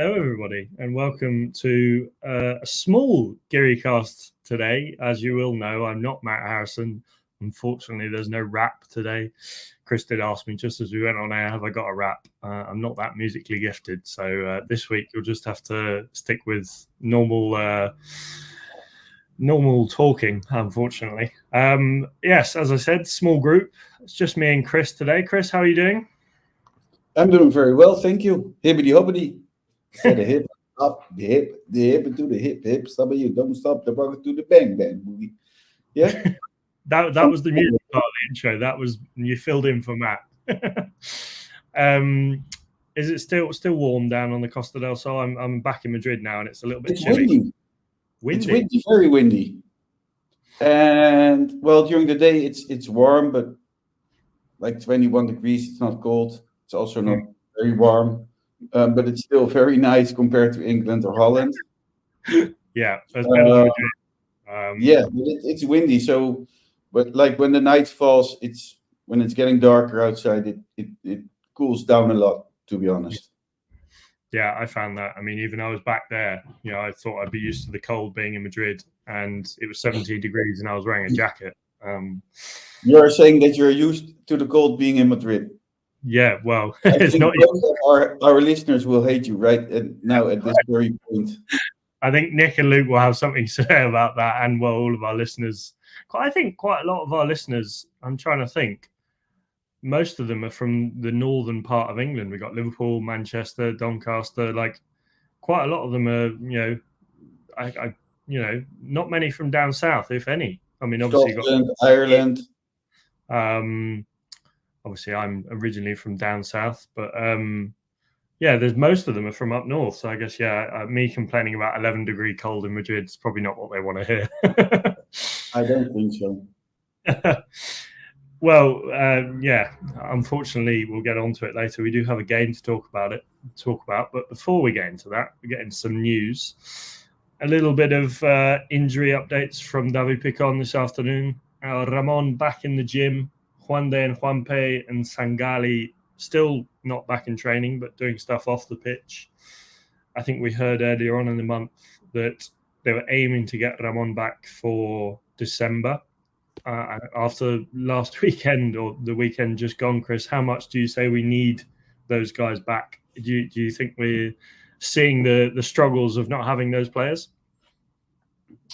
Hello, everybody, and welcome to a small Guiricast today. As you will know, I'm not Matt Harrison. Unfortunately, there's no rap today. Chris did ask me just as we went on air, have I got a rap? I'm not that musically gifted. So this week, you'll just have to stick with normal talking, unfortunately. Yes, as I said, small group. It's just me and Chris today. Chris, how are you doing? I'm doing very well, thank you. Hibbity hobbity. Set the hip up, the hip into the hip, stop you, don't stop the rocket to the bang bang boogie. Yeah. that was the music part of the intro. That was you filled in for Matt. Is it still warm down on the Costa del Sol? I'm back in Madrid now, and it's a little bit chilly. Windy. It's windy, very windy. And well, during the day it's warm, but like 21 degrees. It's not cold. It's also not very warm. But it's still very nice compared to England or Holland. Yeah, that's better than Madrid. But it's windy. So, but like when the night falls, when it's getting darker outside, it cools down a lot. To be honest. Yeah, I found that. I mean, even I was back there. I thought I'd be used to the cold being in Madrid, and it was 17 degrees, and I was wearing a jacket. You're saying that you're used to the cold being in Madrid. Yeah, well, it's not. Our listeners will hate you right now at this very point. I think Nick and Luke will have something to say about that, and well, all of our listeners. I think quite a lot of our listeners. I'm trying to think. Most of them are from the northern part of England. We got Liverpool, Manchester, Doncaster. Like, quite a lot of them are. Not many from down south, if any. I mean, obviously, Scotland, Ireland. Obviously, I'm originally from down south, but there's most of them are from up north. So I guess me complaining about 11-degree cold in Madrid is probably not what they want to hear. I don't think so. Well, unfortunately, we'll get onto it later. We do have a game to talk about. But before we get into that, we get into some news. A little bit of injury updates from David Picon this afternoon. Ramon back in the gym. Juande and Juanpe and Sangali still not back in training, but doing stuff off the pitch. I think we heard earlier on in the month that they were aiming to get Ramon back for December. After last weekend or the weekend just gone, Chris, how much do you say we need those guys back? Do you think we're seeing the struggles of not having those players?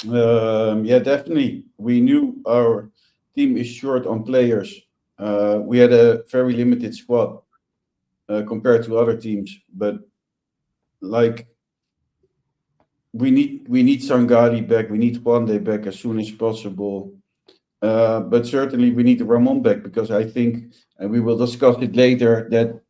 Yeah, definitely. We knew our team is short on players. We had a very limited squad compared to other teams, but like we need Sangali back. We need Juande back as soon as possible. But certainly we need Ramon back because I think, and we will discuss it later, that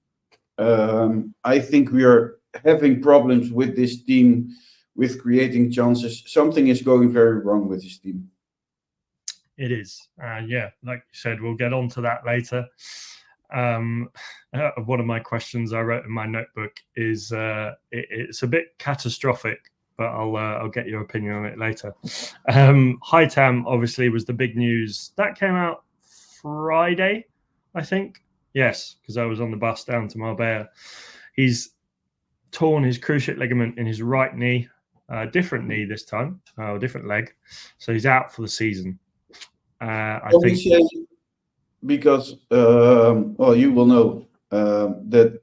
I think we are having problems with this team with creating chances. Something is going very wrong with this team. It is. Like you said, we'll get on to that later. One of my questions I wrote in my notebook is it's a bit catastrophic, but I'll get your opinion on it later. Hightam obviously was the big news. That came out Friday, I think. Yes, because I was on the bus down to Marbella. He's torn his cruciate ligament in his right knee, different knee this time, different leg. So he's out for the season. I think because you will know that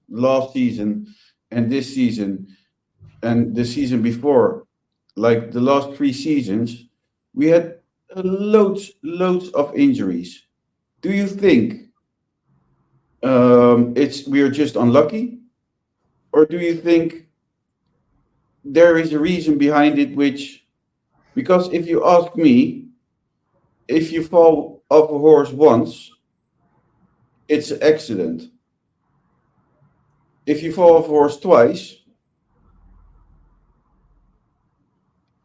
last season and this season and the season before, like the last 3 seasons, we had loads of injuries. Do you think we are just unlucky, or do you think there is a reason behind it? Because if you ask me, if you fall off a horse once, it's an accident. If you fall off a horse twice,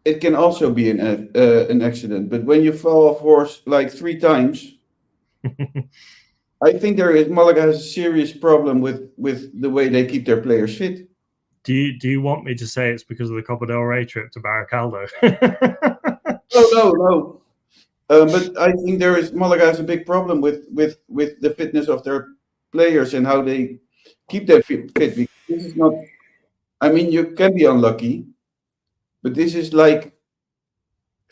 it can also be an accident. But when you fall off a horse like 3 times, I think Malaga has a serious problem with the way they keep their players fit. Do you want me to say it's because of the Copa del Rey trip to Baracaldo? No. But I think Malaga has a big problem with the fitness of their players and how they keep them fit. Because this is not I mean, you can be unlucky, but this is like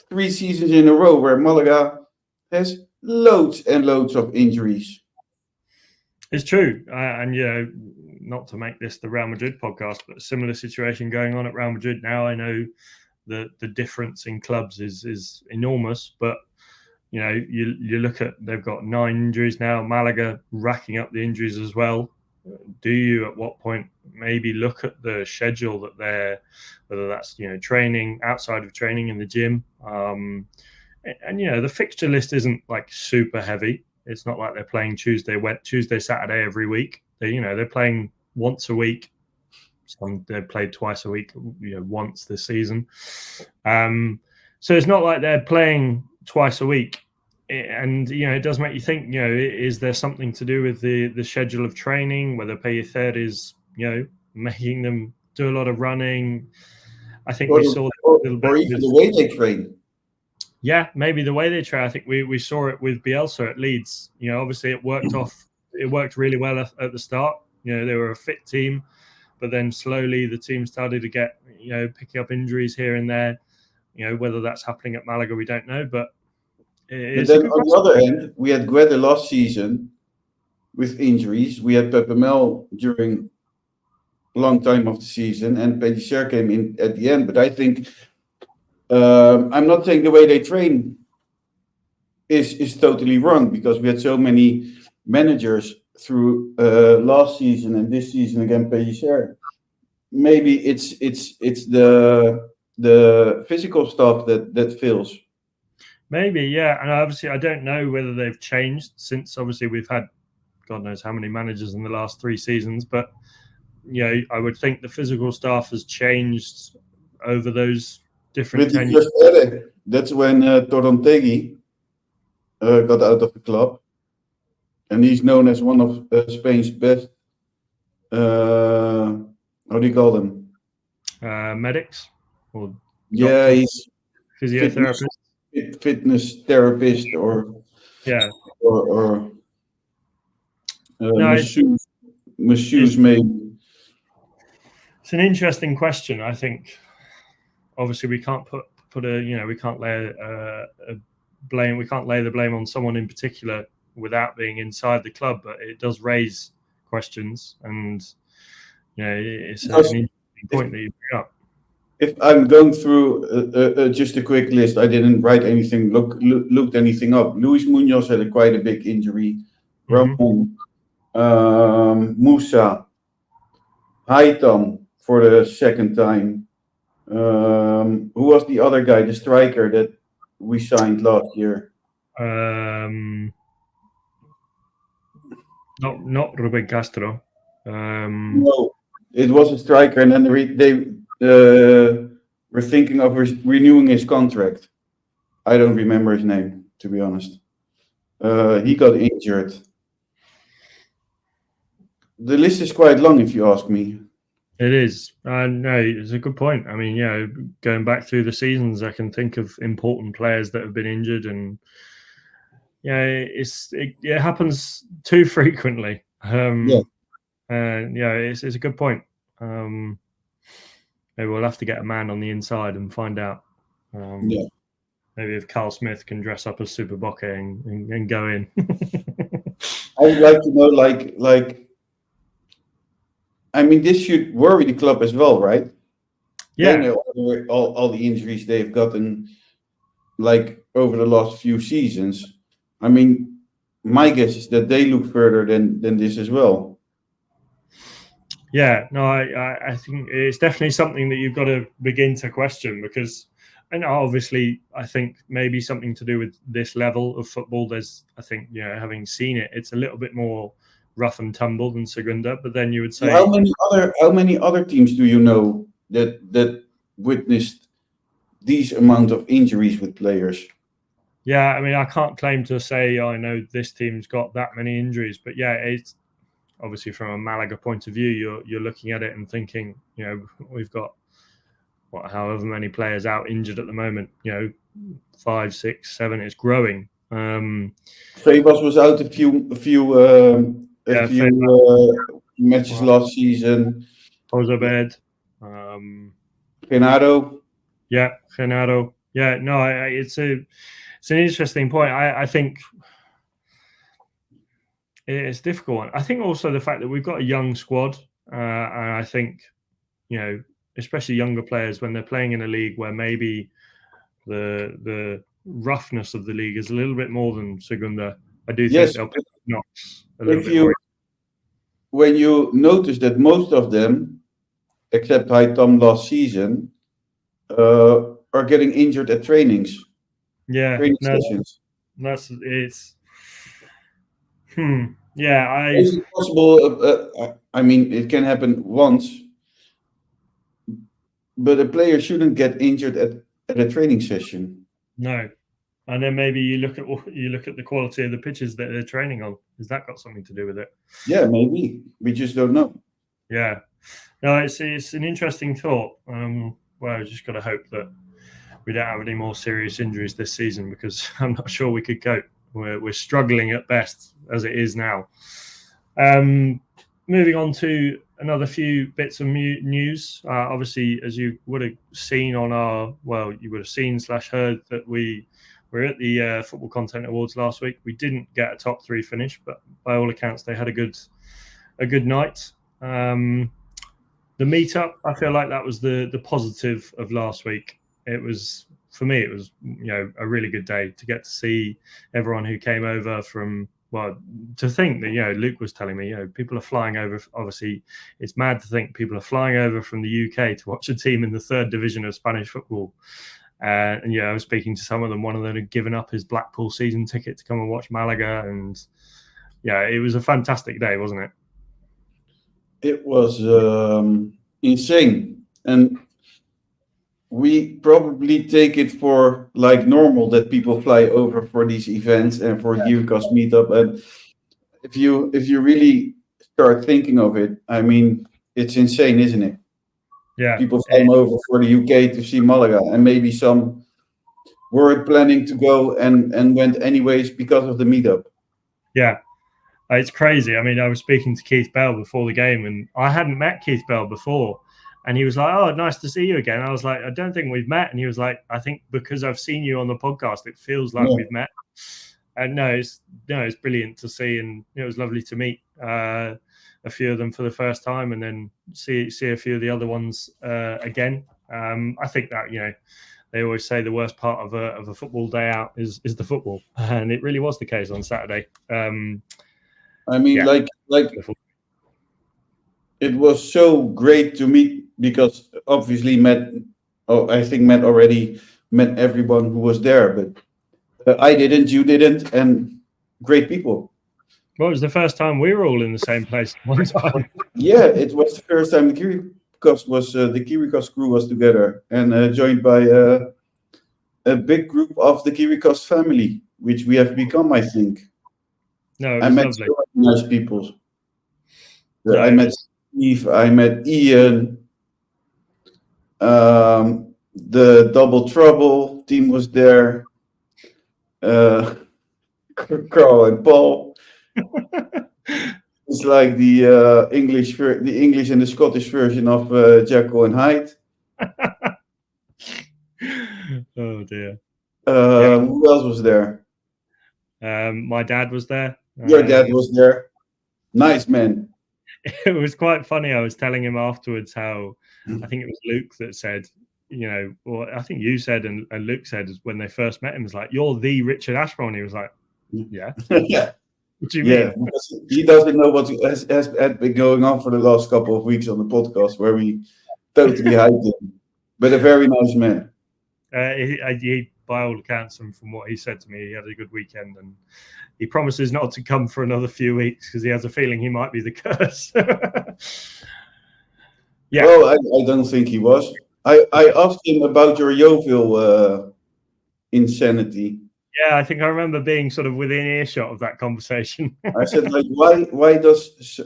3 seasons in a row where Malaga has loads and loads of injuries. It's true, and not to make this the Real Madrid podcast, but a similar situation going on at Real Madrid now. I know the difference in clubs is enormous, but you look at, they've got 9 injuries now. Malaga racking up the injuries as well. Do you at what point maybe look at the schedule that whether that's training, outside of training in the gym, and the fixture list isn't like super heavy. It's not like they're playing Tuesday, Saturday every week. They're playing once a week. Some they've played twice a week, once this season. So it's not like they're playing twice a week. And it does make you think, is there something to do with the schedule of training, whether Pellicer is making them do a lot of running? I think we saw that a little bit, or even the way they train. Yeah, maybe the way they train. I think we saw it with Bielsa at Leeds. Obviously it worked really well at the start. They were a fit team, but then slowly the team started to get picking up injuries here and there. Whether that's happening at Malaga, we don't know, but then on the other hand, we had Guede last season with injuries. We had Pepemel during a long time of the season, and Pellicer came in at the end. But I think I'm not saying the way they train is totally wrong, because we had so many managers through last season and this season again, Pellicer. Maybe it's the physical stuff that fails. Maybe, yeah. And obviously, I don't know whether they've changed since, obviously, we've had God knows how many managers in the last 3 seasons. But, I would think the physical staff has changed over those different tenures. That's when Torrontegui got out of the club. And he's known as one of Spain's best, how do you call them? Medics? Or he's physiotherapist. Fitness therapist or masseuse maybe. It's an interesting question. I think obviously we can't put a we can't lay a blame. We can't lay the blame on someone in particular without being inside the club, but it does raise questions, and it's an interesting point that you bring up. If I'm going through just a quick list, I didn't write anything, looked anything up. Luis Munoz had quite a big injury. Ramon, Musa, Haitam for the second time. Who was the other guy, the striker that we signed last year? Not Ruben Castro. No, it was a striker, and then they were thinking of renewing his contract. I don't remember his name, to be honest. He got injured. The list is quite long, if you ask me. It is. No, it's a good point. I mean, going back through the seasons, I can think of important players that have been injured, and it happens too frequently. And it's a good point. Maybe we'll have to get a man on the inside and find out. Maybe if Carl Smith can dress up as Super Bocce and go in. I would like to know, I mean, this should worry the club as well, right? Yeah. They know all the injuries they've gotten, over the last few seasons. I mean, my guess is that they look further than this as well. Yeah, no, I think it's definitely something that you've got to begin to question, because, and obviously, I think maybe something to do with this level of football. There's, I think, having seen it, it's a little bit more rough and tumble than Segunda. But then you would say, how many other teams do you know that witnessed these amount of injuries with players? Yeah, I mean, I can't claim to say I know this team's got that many injuries, but yeah, it's obviously from a Malaga point of view, you're looking at it and thinking, we've got however many players out injured at the moment. 5, 6, 7. It's growing. Febas was out a few matches last season. Ozabed. Genaro. Yeah, Genaro. Yeah, no, it's an interesting point. I think it's difficult. I think also the fact that we've got a young squad, and I think, especially younger players when they're playing in a league where maybe the roughness of the league is a little bit more than Segunda. I do think they'll pick knocks a little bit more. When you notice that most of them, except High Tom last season, are getting injured at trainings. Yeah, sessions. It's. Yeah, Is it possible? I mean, it can happen once, but a player shouldn't get injured at a training session. No, and then maybe you look at the quality of the pitches that they're training on. Has that got something to do with it? Yeah, maybe. We just don't know. Yeah, no, it's an interesting thought. Well, I just got to hope that we don't have any more serious injuries this season, because I'm not sure we could cope. We're struggling at best as it is now. Moving on to another few bits of news. Obviously, as you would have seen on you would have seen / heard that we were at the Football Content Awards last week. We didn't get a top 3 finish, but by all accounts, they had a good night. The meetup, I feel like that was the positive of last week. It was, for me, it was a really good day to get to see everyone who came over from. Well, to think that, Luke was telling me, people are flying over. Obviously, it's mad to think people are flying over from the UK to watch a team in the 3rd division of Spanish football. And I was speaking to some of them. One of them had given up his Blackpool season ticket to come and watch Malaga. And it was a fantastic day, wasn't it? It was insane. And we probably take it for like normal that people fly over for these events and for Guiricast Meetup. And if you really start thinking of it, I mean, it's insane, isn't it? Yeah. People flying over for the UK to see Malaga, and maybe some were planning to go and went anyways because of the meetup. Yeah. It's crazy. I mean, I was speaking to Keith Bell before the game, and I hadn't met Keith Bell before. And he was like, "Oh, nice to see you again." I was like, "I don't think we've met." And he was like, "I think because I've seen you on the podcast, it feels like we've met." And it's brilliant to see, and it was lovely to meet a few of them for the first time, and then see a few of the other ones again. I think that they always say the worst part of a football day out is the football, and it really was the case on Saturday. I mean, like it was so great to meet, because obviously Matt already met everyone who was there, but I didn't, you didn't, and great people. Well, it was the first time we were all in the same place at one time. Yeah, it was the first time the Guiricast crew was together, and joined by a big group of the Guiricast family, which we have become, I think. No, it was I met lovely. so many nice people. I met Steve, I met Ian, the Double Trouble team was there, Carl and Paul. It's like the English and the Scottish version of Jekyll and Hyde. Oh dear. Who else was there? My dad was there. Your dad was there. Nice man. It was quite funny. I was telling him afterwards how I think it was Luke that said, or I think you said and Luke said when they first met him, was like, "You're the Richard Ashmore." And he was like, "Yeah." Yeah. What do you mean? Because he doesn't know what has been going on for the last couple of weeks on the podcast, where we totally hyped him. But a very nice man. He, by all accounts, and from what he said to me, he had a good weekend, and he promises not to come for another few weeks because he has a feeling he might be the curse. Yeah. Well, I don't think he was. I asked him about your Yeovil insanity. Yeah, I think I remember being sort of within earshot of that conversation. I said, like, why does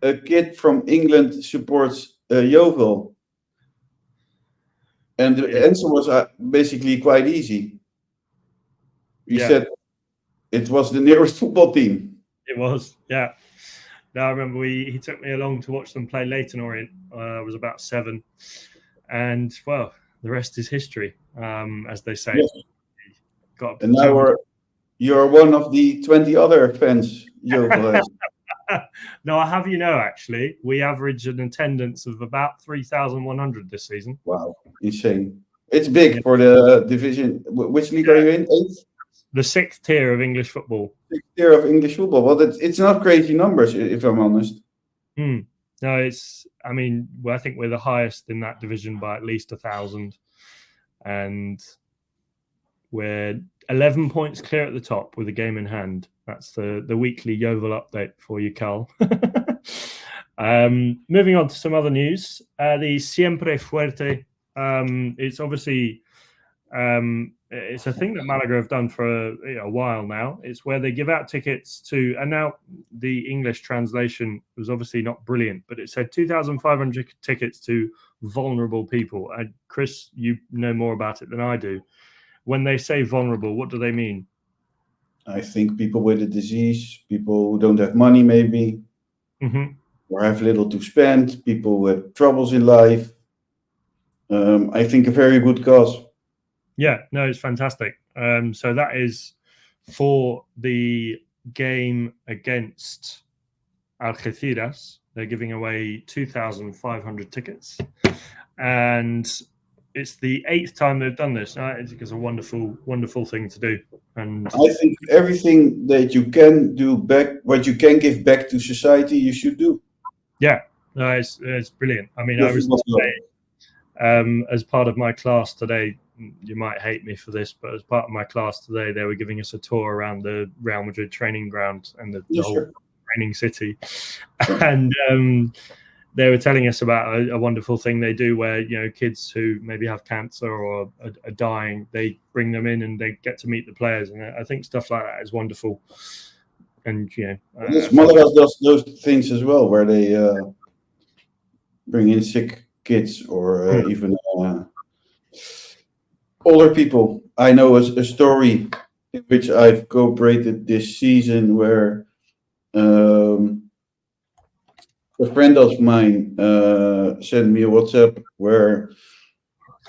a kid from England supports Yeovil? And the answer was basically quite easy. He said it was the nearest football team. It was, yeah. No, I remember he took me along to watch them play Leyton Orient. I was about 7, and well, the rest is history, as they say. Yes. Got up to And the now you're one of the 20 other fans, Jovo. No, I have actually, we average an attendance of about 3,100 this season. Wow, insane. It's big for the division. Which league are you in? 8th? The 6th tier of English football. 6th tier of English football. Well, it's not crazy numbers, if I'm honest. No, I think we're the highest in that division by at least 1,000. And we're 11 points clear at the top with a game in hand. That's the weekly Yeovil update for you, Carl. Moving on to some other news. The Siempre Fuerte. It's obviously it's a thing that Malaga have done for a while now. It's where they give out tickets to, and now the English translation was obviously not brilliant, but it said 2,500 tickets to vulnerable people. Chris, you know more about it than I do. When they say vulnerable, what do they mean? I think people with a disease, people who don't have money maybe, or have little to spend, people with troubles in life. I think a very good cause. Yeah, no, it's fantastic. So that is for the game against Algeciras. They're giving away 2,500 tickets. And it's the 8th time they've done this. I think it's a wonderful, wonderful thing to do. And I think everything that you can do back, what you can give back to society, you should do. Yeah, no, it's brilliant. I mean, I was today, as part of my class today, you might hate me for this, but as part of my class today, they were giving us a tour around the Real Madrid training ground and the whole training city. And they were telling us about a wonderful thing they do where, kids who maybe have cancer or are dying, they bring them in and they get to meet the players. And I think stuff like that is wonderful. And, Malaga does those things as well, where they bring in sick kids or even older people. I know a story in which I've cooperated this season where a friend of mine sent me a WhatsApp where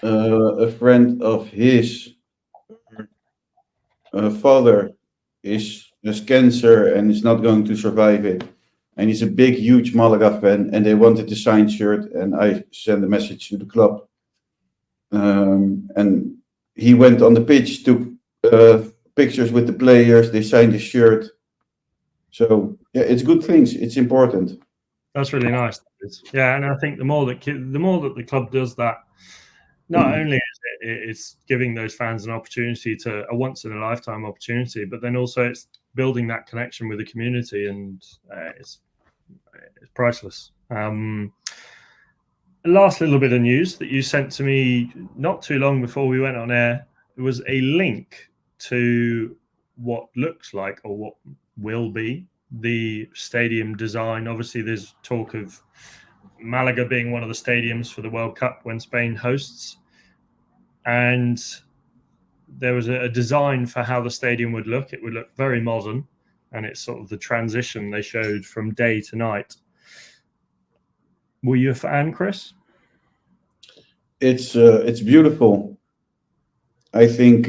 a friend of his father has cancer and is not going to survive it. And he's a big, huge Malaga fan, and they wanted a signed shirt, and I sent a message to the club. And he went on the pitch, took pictures with the players, they signed his shirt. So, yeah, it's good things. It's important. That's really nice. Yeah, and I think the more that the club does that, not only is it's giving those fans an opportunity to a once-in-a-lifetime opportunity, but then also it's building that connection with the community, and it's priceless. Last little bit of news that you sent to me not too long before we went on air. It was a link to what looks like or what will be the stadium design. Obviously, there's talk of Malaga being one of the stadiums for the World Cup when Spain hosts. And there was a design for how the stadium would look. It would look very modern, and it's sort of the transition they showed from day to night. Were you a fan, Chris? It's beautiful. I think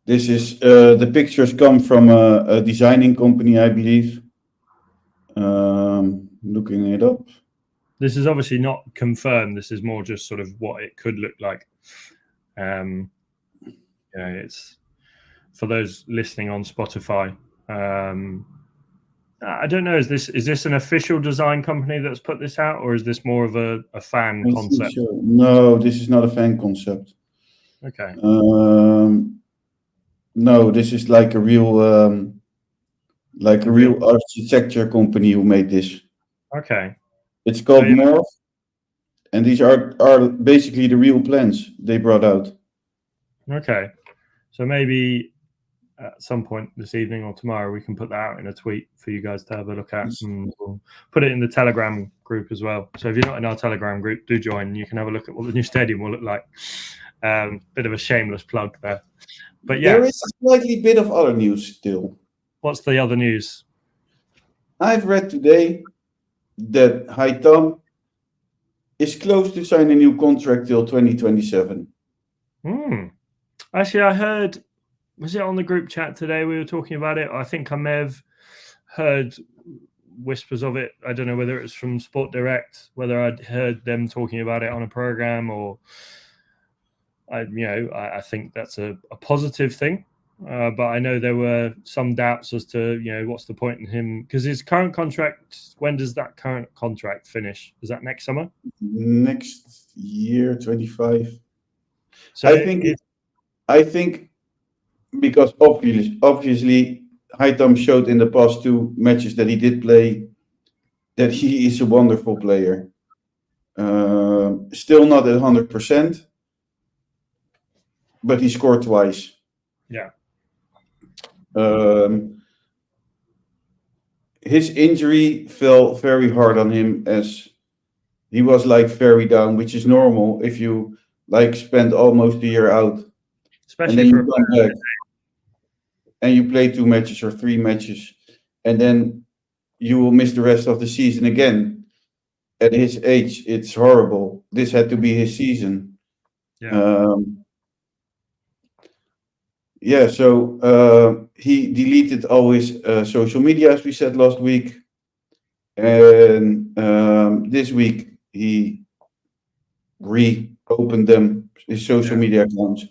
this is the pictures come from a designing company, I believe. Looking it up. This is obviously not confirmed. This is more just sort of what it could look like. It's for those listening on Spotify. I don't know. Is this an official design company that's put this out, or is this more of a fan concept? Sure. No, this is not a fan concept. Okay. No, this is like a real architecture company who made this. Okay. It's called Morph, and these are basically the real plans they brought out. Okay. So maybe at some point this evening or tomorrow we can put that out in a tweet for you guys to have a look at, and we'll put it in the Telegram group as well. So if you're not in our Telegram group, do join. You can have a look at what the new stadium will look like. Bit of a shameless plug there. But yeah, there is a slightly bit of other news still. What's the other news? I've read today that Haitam is close to sign a new contract till 2027. Actually, I heard, was it on the group chat today we were talking about it? I think I may have heard whispers of it. I don't know whether it was from Sport Direct, whether I'd heard them talking about it on a program, or I think that's a positive thing. But I know there were some doubts as to, what's the point in him, because his current contract, when does that current contract finish? Is that next summer? Next year, 25. So I think because obviously Haitam showed in the past 2 matches that he did play that he is a wonderful player. Still not at 100%, but he scored twice. Yeah. His injury fell very hard on him, as he was very down, which is normal if you spend almost a year out, especially and then you come back and you play 2 matches or 3 matches, and then you will miss the rest of the season again. At his age, it's horrible. This had to be his season. Yeah. So he deleted all his social media, as we said last week. And this week he reopened them, his social media accounts,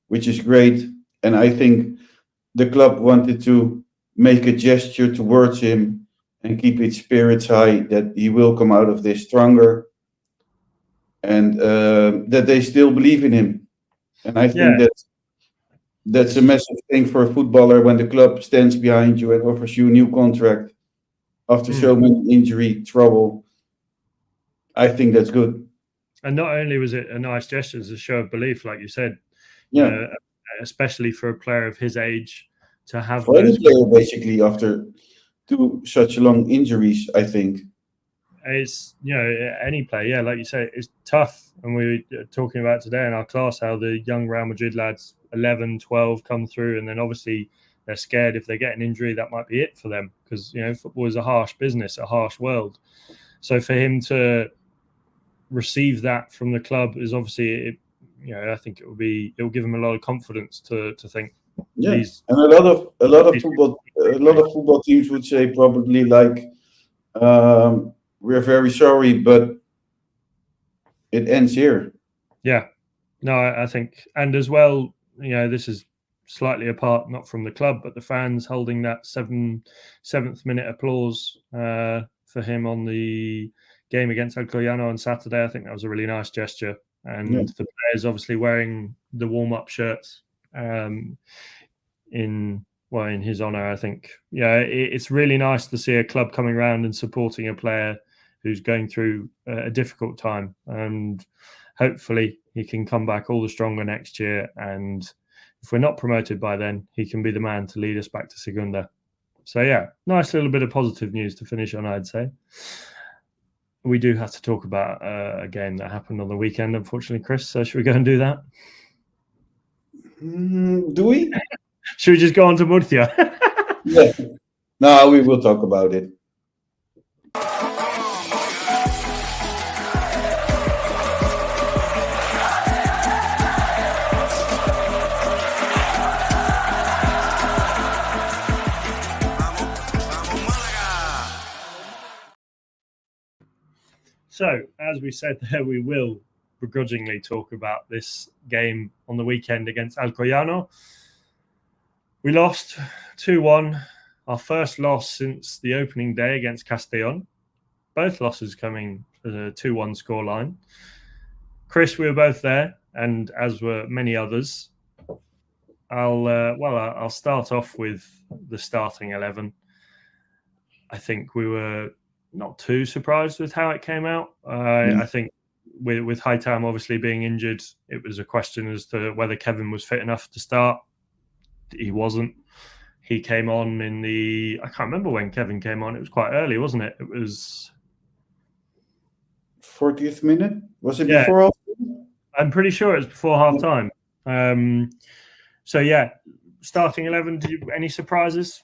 which is great. And I think the club wanted to make a gesture towards him and keep its spirits high, that he will come out of this stronger, and that they still believe in him. And I think that's a massive thing for a footballer, when the club stands behind you and offers you a new contract after so many injury trouble. I think that's good. And not only was it a nice gesture, it's a show of belief, like you said. Especially for a player of his age to have for any player, basically, after 2 such long injuries. I think it's any player, like you say, it's tough. And we were talking about today in our class how the young Real Madrid lads, 11, 12, come through, and then obviously they're scared if they get an injury, that might be it for them, because football is a harsh business, a harsh world. So for him to receive that from the club is obviously, I think it will give him a lot of confidence to think. And a lot of football teams would say probably we're very sorry, but it ends here. Yeah, no, I think, and as well, this is slightly apart, not from the club, but the fans holding that 7th minute applause for him on the game against Alcoyano on Saturday. I think that was a really nice gesture. And the players obviously wearing the warm-up shirts in his honor. I think, it's really nice to see a club coming around and supporting a player who's going through a difficult time, and hopefully he can come back all the stronger next year. And if we're not promoted by then, he can be the man to lead us back to Segunda. So nice little bit of positive news to finish on, I'd say. We do have to talk about a game that happened on the weekend, unfortunately, Chris. So should we go and do that? Do we? Should we just go on to Murcia? Yeah. No, we will talk about it. So, as we said there, we will begrudgingly talk about this game on the weekend against Alcoyano. We lost 2-1, our first loss since the opening day against Castellón. Both losses coming as a 2-1 scoreline. Chris, we were both there, and as were many others. I'll start off with the starting 11. I think we were not too surprised with how it came out. I think with Haitam obviously being injured, it was a question as to whether Kevin was fit enough to start. He wasn't. He came on I can't remember when Kevin came on. It was quite early, wasn't it? It was 40th minute? Was it before half time? I'm pretty sure it was before half time. Starting 11, any surprises?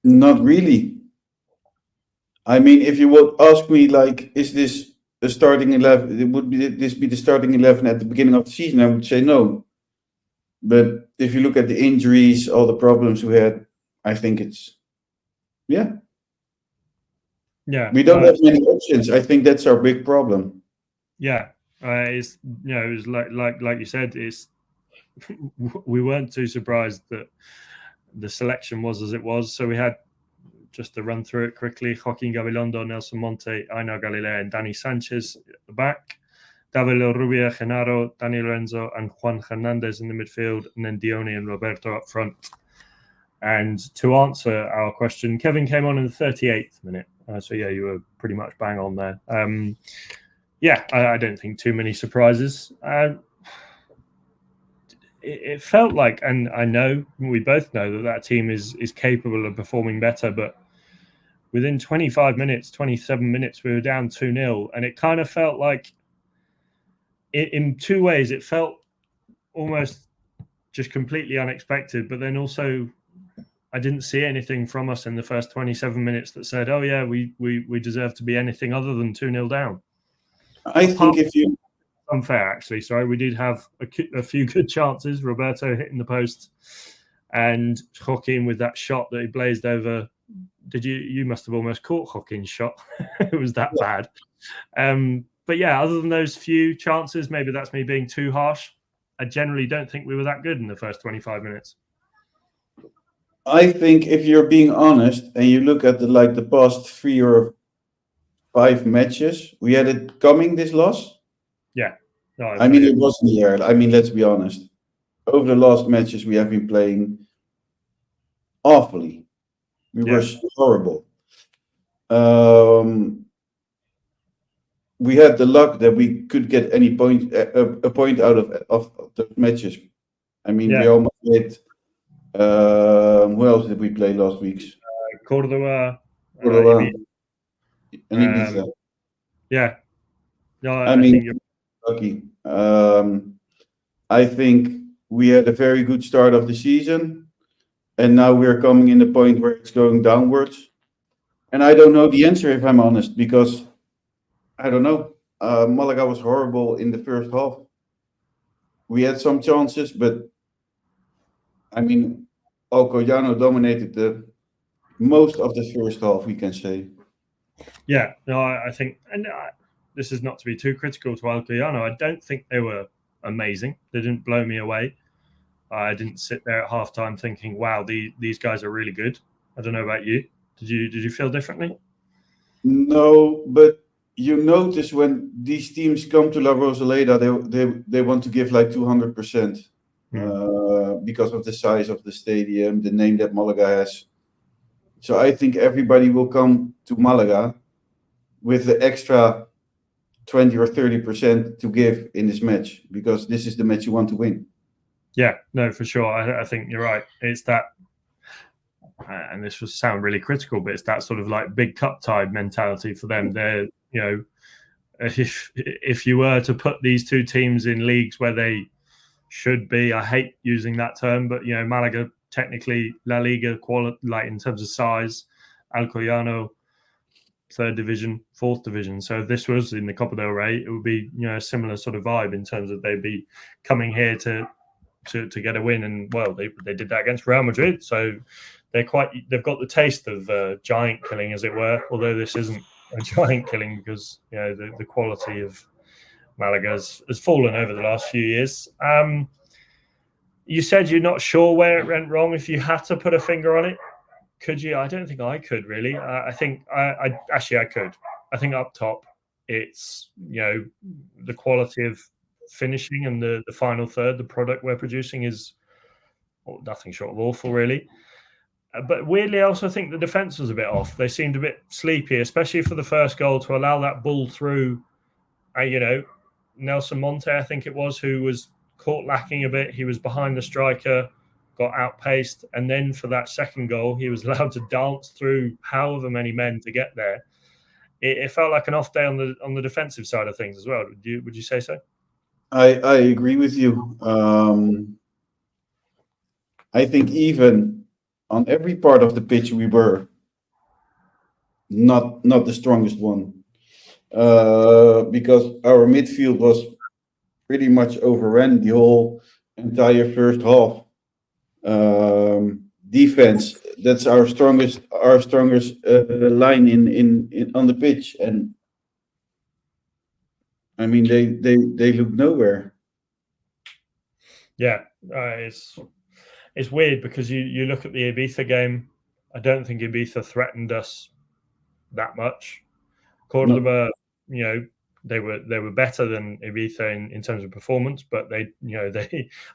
Not really. I mean, if you would ask me, like, is this the starting 11? Would this be the starting 11 at the beginning of the season? I would say no. But if you look at the injuries, all the problems we had, I think it's, yeah. Yeah, We don't have many options. I think that's our big problem. Yeah, it's it was like you said, it's we weren't too surprised that the selection was as it was. So we had, just to run through it quickly, Joaquin Gabilondo, Nelson Monte, Aina Galilea, and Dani Sanchez at the back. David Rubia, Genaro, Dani Lorenzo, and Juan Hernandez in the midfield, and then Dione and Roberto up front. And to answer our question, Kevin came on in the 38th minute. So yeah, you were pretty much bang on there. Yeah, I don't think too many surprises. It felt like, and I know we both know that team is capable of performing better, but within 25 minutes, 27 minutes, we were down 2-0, and it kind of felt like, in two ways, it felt almost just completely unexpected, but then also I didn't see anything from us in the first 27 minutes that said, oh yeah, we deserve to be anything other than 2-0 down. I think if you... Unfair, actually. Sorry, we did have a few good chances. Roberto hitting the post, and Joaquin with that shot that he blazed over. You must have almost caught Joaquin's shot. It was that bad. But yeah, other than those few chances, maybe that's me being too harsh. I generally don't think we were that good in the first 25 minutes. I think if you're being honest and you look at the past 3 or 5 matches, we had it coming, this loss. Yeah. No, I mean, it was in the air. I mean, let's be honest. Over the last matches, we have been playing awfully. We were horrible. We had the luck that we could get any point, a point out of the matches. I mean, we almost played. Who else did we play last week? Córdoba. And Ibiza. Yeah. No, I mean, think you're lucky. I think we had a very good start of the season, and now we're coming in the point where it's going downwards. And I don't know the answer, if I'm honest, because I don't know. Malaga was horrible in the first half. We had some chances, but I mean, Alcoyano dominated the most of the first half, we can say. Yeah, no, I think, and this is not to be too critical to Alcoyano. I don't think they were amazing. They didn't blow me away. I didn't sit there at halftime thinking, "Wow, these guys are really good." I don't know about you. Did you feel differently? No, but you notice when these teams come to La Rosaleda, they want to give like 200%. Because of the size of the stadium, the name that Malaga has. So I think everybody will come to Malaga with the extra 20 or 30% to give in this match, because this is the match you want to win. Yeah, no, for sure. I think you're right. It's that, and this will sound really critical, but it's that sort of like big cup tide mentality for them. They're, if you were to put these two teams in leagues where they should be, I hate using that term, but Malaga technically La Liga like in terms of size, Alcoyano 3rd division, 4th division. So if this was in the Copa del Rey, it would be a similar sort of vibe in terms of they'd be coming here to get a win, and well, they did that against Real Madrid. So they've got the taste of giant killing, as it were. Although this isn't a giant killing, because the quality of Malaga has fallen over the last few years. You said you're not sure where it went wrong. If you had to put a finger on it, could you? I don't think I could really. I think I could. I think up top, it's the quality of finishing and the final third, the product we're producing is nothing short of awful, really. But weirdly, I also think the defense was a bit off. They seemed a bit sleepy, especially for the first goal, to allow that ball through. Nelson Monte, I think it was, who was caught lacking a bit. He was behind the striker, got outpaced, and then for that second goal, he was allowed to dance through however many men to get there. It felt like an off day on the defensive side of things as well. Would you say so? I agree with you. I think even on every part of the pitch we were not the strongest one, because our midfield was pretty much overrun the whole entire first half. Defense, that's our strongest line in on the pitch, and I mean they look nowhere. Yeah, it's weird because you look at the Ibiza game. I don't think Ibiza threatened us that much. Cordoba, you know, they were better than Ibiza in terms of performance, but I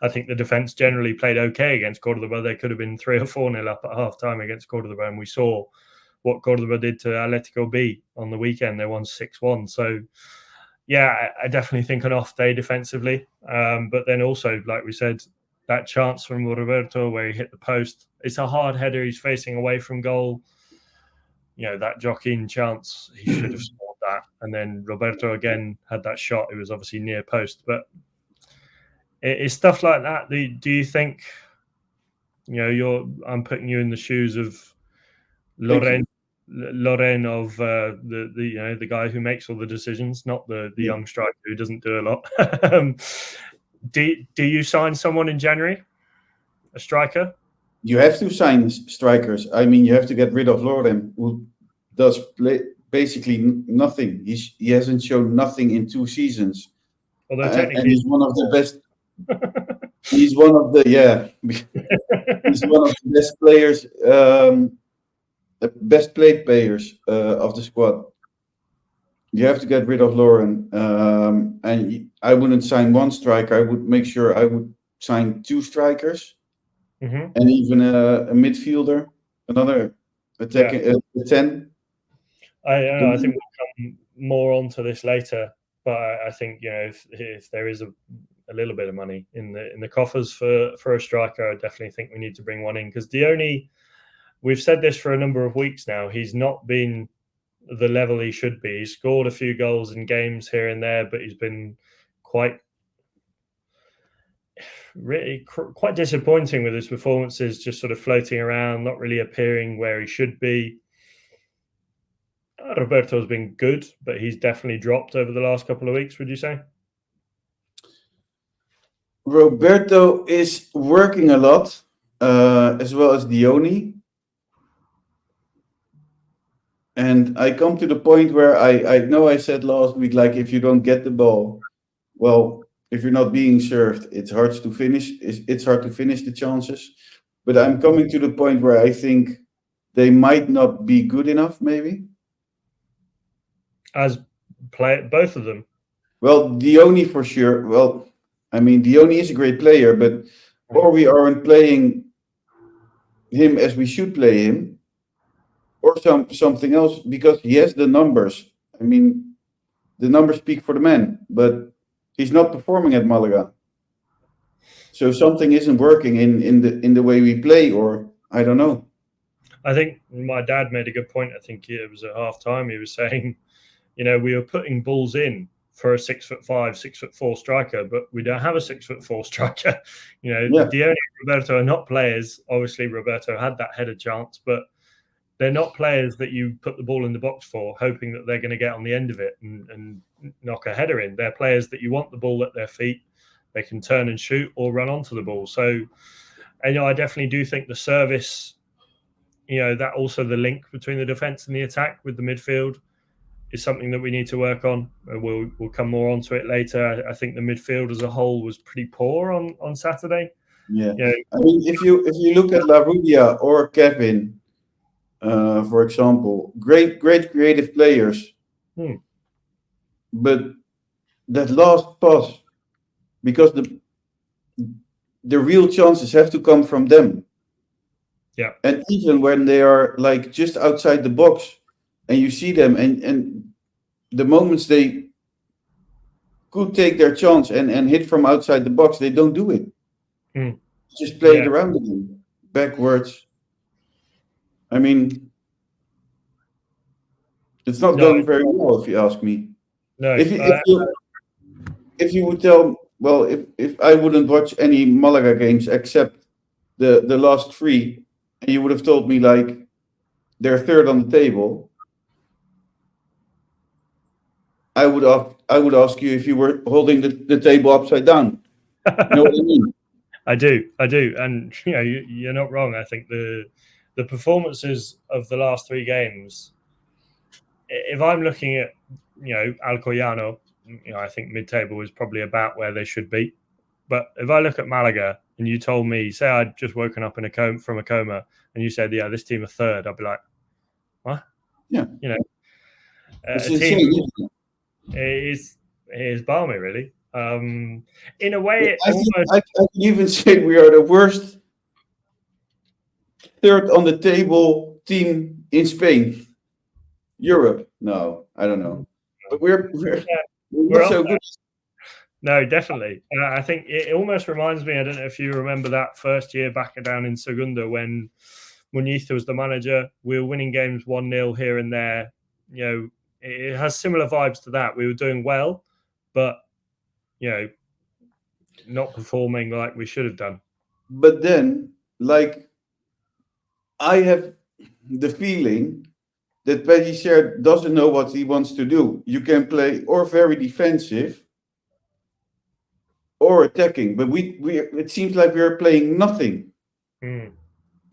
think the defense generally played okay against Cordoba. They could have been 3 or 4-0 up at half time against Cordoba, and we saw what Cordoba did to Atletico B on the weekend. They won 6-1. So yeah, I definitely think an off day defensively. But then also, like we said, that chance from Roberto where he hit the post, it's a hard header. He's facing away from goal. You know, that Joaquin chance, he should have scored that. And then Roberto again had that shot. It was obviously near post. But it's stuff like that. Do you think, I'm putting you in the shoes of Loren of the guy who makes all the decisions, not the young striker who doesn't do a lot. Do you sign someone in January, a striker? You have to sign strikers. I mean, you have to get rid of Loren, who does basically nothing. He hasn't shown nothing in 2 seasons. Although technically, and he's one of the best. He's one of the He's one of the best players, best played players of the squad. You have to get rid of Loren, and I wouldn't sign 1 striker. I would make sure I would sign 2 strikers. Mm-hmm. And even a midfielder, another attacking 10. I think we'll come more onto this later, but I think if there is a little bit of money in the coffers for a striker, I definitely think we need to bring one in, because we've said this for a number of weeks now. He's not been the level he should be. He's scored a few goals in games here and there, but he's been quite disappointing with his performances, just sort of floating around, not really appearing where he should be. Roberto's been good, but he's definitely dropped over the last couple of weeks, would you say? Roberto is working a lot, as well as Dioni. And I come to the point where I know I said last week, like, if you don't get the ball, well, if you're not being served, it's hard to finish. It's hard to finish the chances. But I'm coming to the point where I think they might not be good enough, maybe. As both of them? Well, Dioni for sure. Well, I mean, Dioni is a great player, but or we aren't playing him as we should play him, or something else, because he has the numbers. I mean, the numbers speak for the man, but he's not performing at Malaga. So something isn't working in the way we play, or I don't know. I think my dad made a good point. I think it was at half time. He was saying, we were putting balls in for a 6'5", 6'4" striker, but we don't have a 6'4" striker. Dioni and Roberto are not players. Obviously, Roberto had that header chance, but they're not players that you put the ball in the box for, hoping that they're going to get on the end of it and knock a header in. They're players that you want the ball at their feet. They can turn and shoot or run onto the ball. So, and I definitely do think the service, that also the link between the defense and the attack with the midfield is something that we need to work on. We'll come more onto it later. I think the midfield as a whole was pretty poor on Saturday. Yeah. I mean, if you look at La Rubia or Gavin, for example, great creative players, but that last pass, because the real chances have to come from them. Yeah. And even when they are like just outside the box, and you see them, and the moments they could take their chance and hit from outside the box, they don't do it. Just play it around again, backwards. I mean, it's not going very well, if you ask me. No. If you would tell, well, if I wouldn't watch any Malaga games except the last 3, and you would have told me like they're third on the table, I would ask you if you were holding the table upside down. You know what I mean? I do, and you're not wrong. I think the performances of the last 3 games, if I'm looking at Alcoyano, I think mid-table is probably about where they should be. But if I look at Malaga and you told me, say I'd just woken up from a coma, and you said, yeah, this team are third, I'd be like, what? Yeah. A It's team insane. is balmy, really. In a way, I can even say we are the worst third on the table team in Spain. Europe? No, I don't know. But we're not so good. No, definitely. I think it almost reminds me, I don't know if you remember that first year back down in Segunda when Muñiz was the manager. We were winning games 1-0 here and there. It has similar vibes to that. We were doing well, but, not performing like we should have done. But then, like, I have the feeling that Pellicer doesn't know what he wants to do. You can play or very defensive or attacking, but we it seems like we are playing nothing.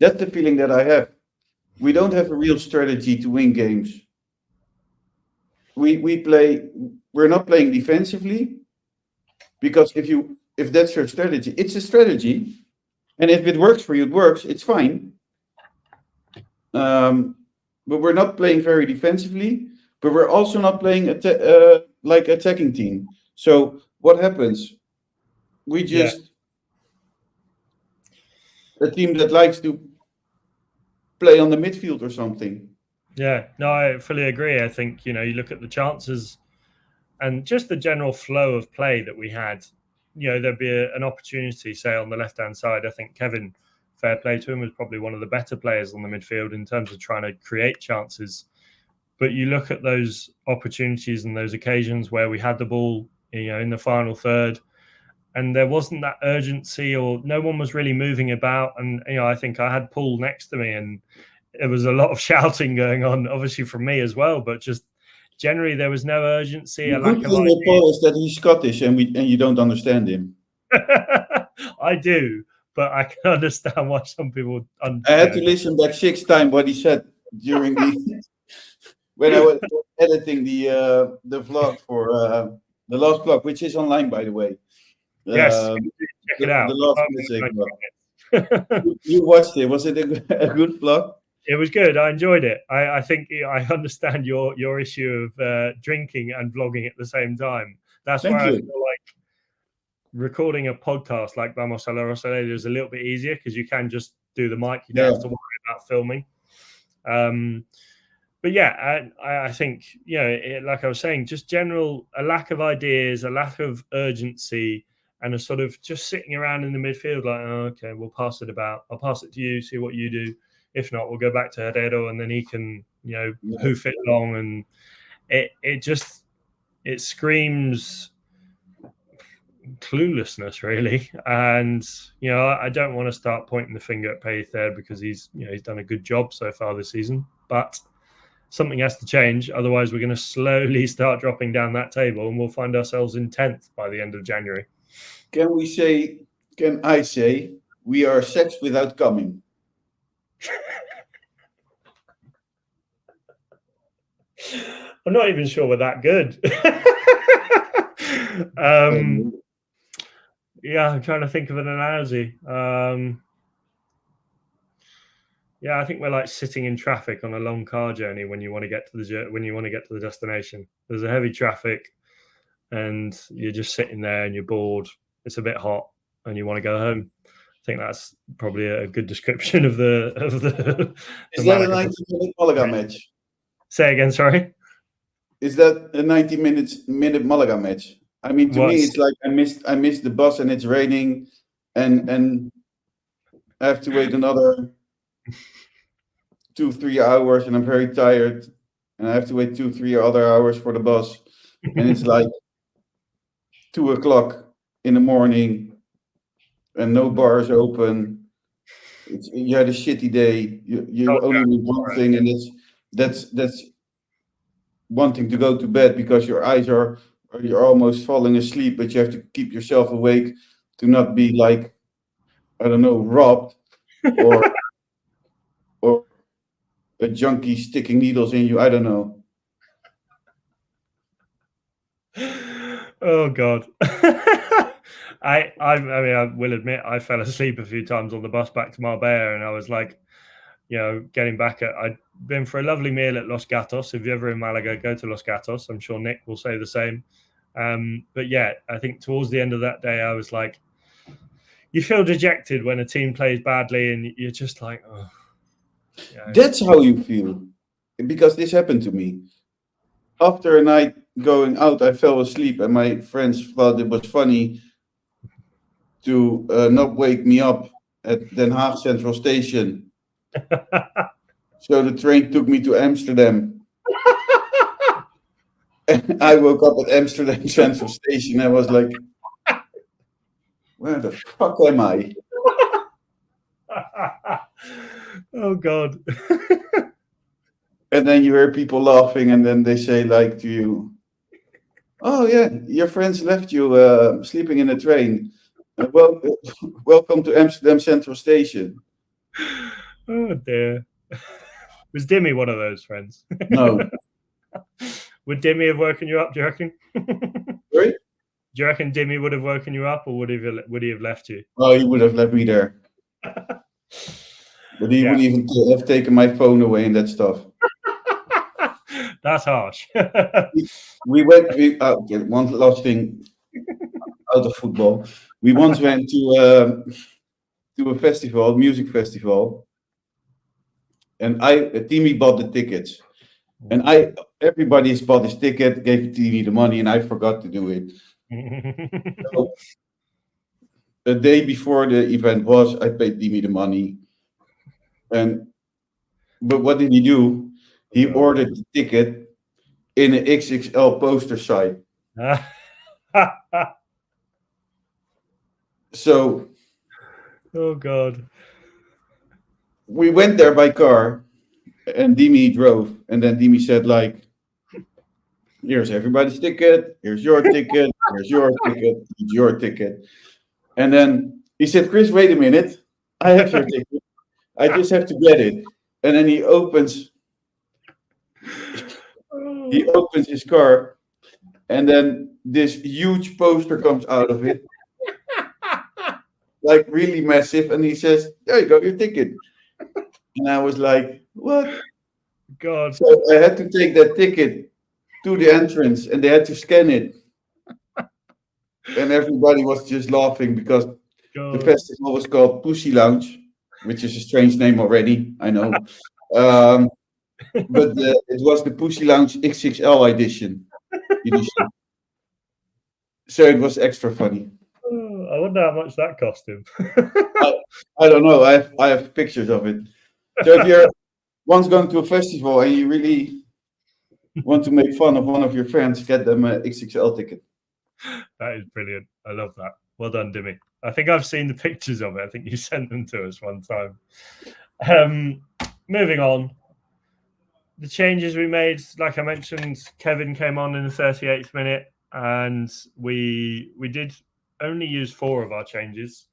That's the feeling that I have. We don't have a real strategy to win games. We're not playing defensively, because if that's your strategy, it's a strategy, and if it works for you, it works. It's fine. But we're not playing very defensively, but we're also not playing like attacking team. So what happens? We just a team that likes to play on the midfield or something. Yeah, no, I fully agree. I think, you look at the chances and just the general flow of play that we had, there'd be an opportunity, say, on the left-hand side. I think Kevin, fair play to him, was probably one of the better players on the midfield in terms of trying to create chances. But you look at those opportunities and those occasions where we had the ball, in the final third, and there wasn't that urgency, or no one was really moving about. And, I think I had Paul next to me, and there was a lot of shouting going on, obviously from me as well, but just generally there was no urgency. The good thing with Paul is that he's Scottish, and you don't understand him. I do, but I can understand why some people. I had to listen back 6 times what he said during when I was editing the vlog for the last vlog, which is online, by the way. Yes, check it out. The last music vlog. You watched it. Was it a good vlog? It was good. I enjoyed it. I think I understand your issue of drinking and vlogging at the same time. That's why I feel like recording a podcast like Vamos a la Rosaleda is a little bit easier, because you can just do the mic. You don't have to worry about filming. But yeah, I think, like I was saying, just a lack of ideas, a lack of urgency, and a sort of just sitting around in the midfield like, oh, okay, we'll pass it about. I'll pass it to you, see what you do. If not, we'll go back to Herrero, and then he can, hoof it long. And it screams cluelessness, really. And, I don't want to start pointing the finger at Pellicer, because he's done a good job so far this season. But something has to change. Otherwise, we're going to slowly start dropping down that table, and we'll find ourselves in 10th by the end of January. Can I say we are sex without coming? I'm not even sure we're that good. Yeah, I'm trying to think of an analogy. Yeah, I think we're like sitting in traffic on a long car journey when you want to get to the destination. There's a heavy traffic, and you're just sitting there and you're bored. It's a bit hot, and you want to go home. I think that's probably a good description of the. Is that a 90-minute Malaga match? Say again, sorry. Is that a 90-minute Malaga match? I mean, to me, it's like I missed the bus, and it's raining, and I have to wait another 2-3 hours, and I'm very tired, and I have to wait 2-3 other hours for the bus, and it's like 2:00 in the morning, and no bars open. you had a shitty day. You Okay. only need one thing, and that's wanting to go to bed because your eyes are, or you're almost falling asleep, but you have to keep yourself awake to not be like, I don't know, robbed or or a junkie sticking needles in you. I don't know. Oh God. I mean, I will admit I fell asleep a few times on the bus back to Marbella, and I was like, getting back I'd been for a lovely meal at Los Gatos. If you're ever in Malaga, go to Los Gatos. I'm sure Nick will say the same. But yeah, I think towards the end of that day, I was like, you feel dejected when a team plays badly, and you're just like, oh. That's how you feel, because this happened to me. After a night going out, I fell asleep, and my friends thought it was funny to not wake me up at Den Haag Central Station. So the train took me to Amsterdam. And I woke up at Amsterdam Central Station. I was like, where the fuck am I? Oh God. And then you hear people laughing, and then they say like to you, oh yeah, your friends left you sleeping in a train. Welcome to Amsterdam Central Station. Oh dear. Was Dimmy one of those friends? No. Would Dimmy have woken you up, do you reckon? Sorry? Do you reckon Dimmy would have woken you up, or would he have left you? Oh, he would have left me there. But he would even have taken my phone away and that stuff. That's harsh. We went, okay, one last thing out of football. We once went to a festival, music festival, and Timmy bought the tickets. And everybody's bought his ticket, gave Timmy the money, and I forgot to do it. So, the day before the event I paid Timmy the money. But what did he do? He ordered the ticket in an XXL poster size. So, oh God. We went there by car, and Dimi drove, and then Dimi said like, here's everybody's ticket, here's your ticket, here's your ticket, here's your ticket. And then he said, Chris, wait a minute, I have your ticket. I just have to get it. And then he opens his car, and then this huge poster comes out of it. Like really massive, and he says, there you go, your ticket. And I was like, what? God. So I had to take that ticket to the entrance, and they had to scan it. And everybody was just laughing because the festival was called Pussy Lounge, which is a strange name already, I know. But it was the Pussy Lounge XXL edition. So it was extra funny. I wonder how much that cost him. I don't know. I have pictures of it. So if you're once going to a festival and you really want to make fun of one of your friends, get them an XXL ticket. That is brilliant. I love that. Well done, Dimmy. I think I've seen the pictures of it. I think you sent them to us one time. Moving on. The changes we made, like I mentioned, Kevin came on in the 38th minute, and we did only use 4 of our changes.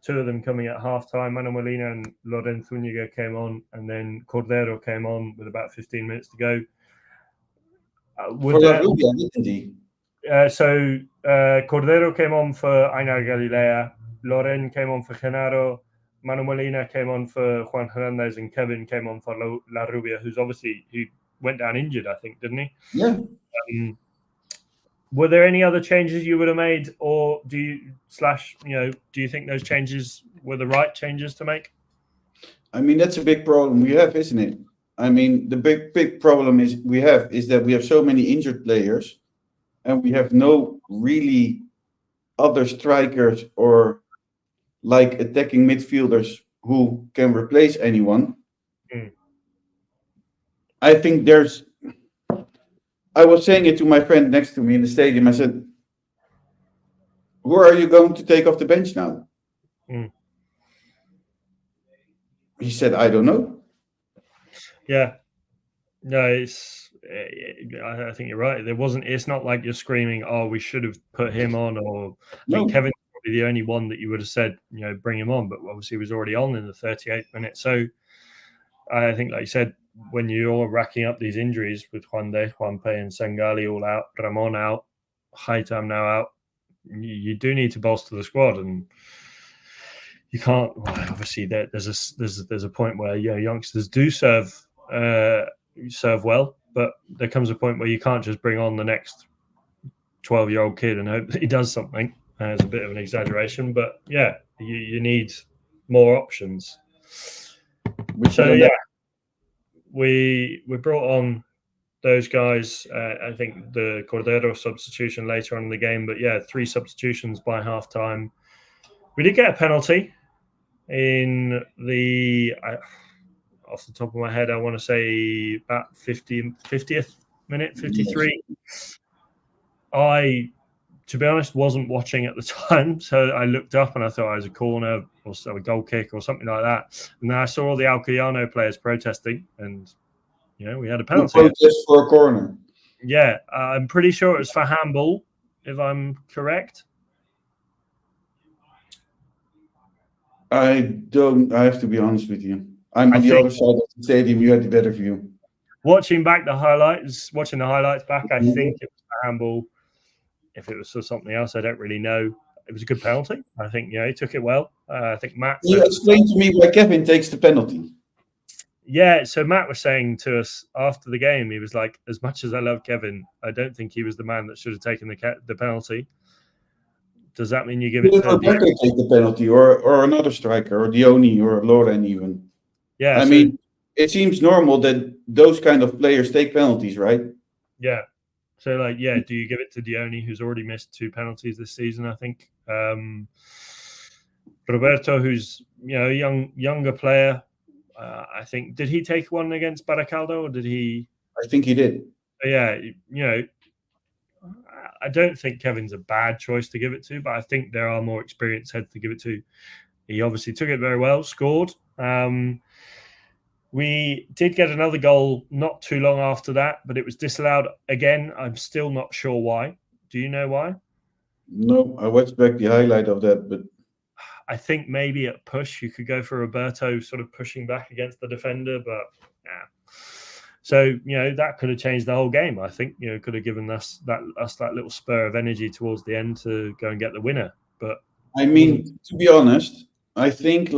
2 of them coming at half-time. Manu Molina and Loren Zúñiga came on, and then Cordero came on with about 15 minutes to go. So Cordero came on for Ainar Galilea, Loren came on for Genaro, Manu Molina came on for Juan Hernandez, and Kevin came on for La Rubia, who went down injured, I think, didn't he? Yeah. Were there any other changes you would have made, or do you think those changes were the right changes to make? I mean, that's a big problem we have, isn't it? I mean, the big problem is that we have so many injured players, and we have no really other strikers or like attacking midfielders who can replace anyone. I think I was saying it to my friend next to me in the stadium. I said, who are you going to take off the bench now? He said, I don't know. Yeah. No, I think you're right. It's not like you're screaming, oh, we should have put him on, or I mean, Kevin's probably the only one that you would have said, bring him on, but obviously he was already on in the 38th minute. So I think, like you said, when you're racking up these injuries with Juanpe and Sengali all out, Ramon out, Haitam now out, you do need to bolster the squad, and you can't. Well, obviously, there's a point where youngsters do serve well, but there comes a point where you can't just bring on the next 12-year-old kid and hope that he does something. It's a bit of an exaggeration, but yeah, you need more options. So yeah, we brought on those guys. I think the Cordero substitution later on in the game, but yeah, 3 substitutions by halftime. We did get a penalty in the off the top of my head, I want to say about 50th minute, 53. I, to be honest, wasn't watching at the time, so I looked up and I thought it was a corner or a goal kick or something like that. And then I saw all the Alcoyano players protesting, and we had a penalty. Protest for a corner. Yeah, I'm pretty sure it was for handball, if I'm correct. I have to be honest with you. I'm on the other side of the stadium. You had the better view. Watching the highlights back, I think it was for handball. If it was for something else, I don't really know. It was a good penalty. I think, he took it well. I think Matt... You explained to me why Gavin takes the penalty. Yeah, so Matt was saying to us after the game, he was like, as much as I love Kevin, I don't think he was the man that should have taken the penalty. Does that mean you give it to... Roberto take the penalty, or another striker, or Dioni, or Loren even. Yeah, I mean, it seems normal that those kind of players take penalties, right? Yeah. So, do you give it to Dioni, who's already missed 2 penalties this season, I think? Roberto, who's, a younger player, I think, did he take one against Baracaldo, or did he? I think he did. Yeah, I don't think Kevin's a bad choice to give it to, but I think there are more experienced heads to give it to. He obviously took it very well, scored. We did get another goal not too long after that, but it was disallowed again. I'm still not sure why. Do you know why? No, I watched back the highlight of that, but I think maybe at push you could go for Roberto sort of pushing back against the defender, but yeah. So that could have changed the whole game. I think could have given us that little spur of energy towards the end to go and get the winner. But I mean, to be honest, I think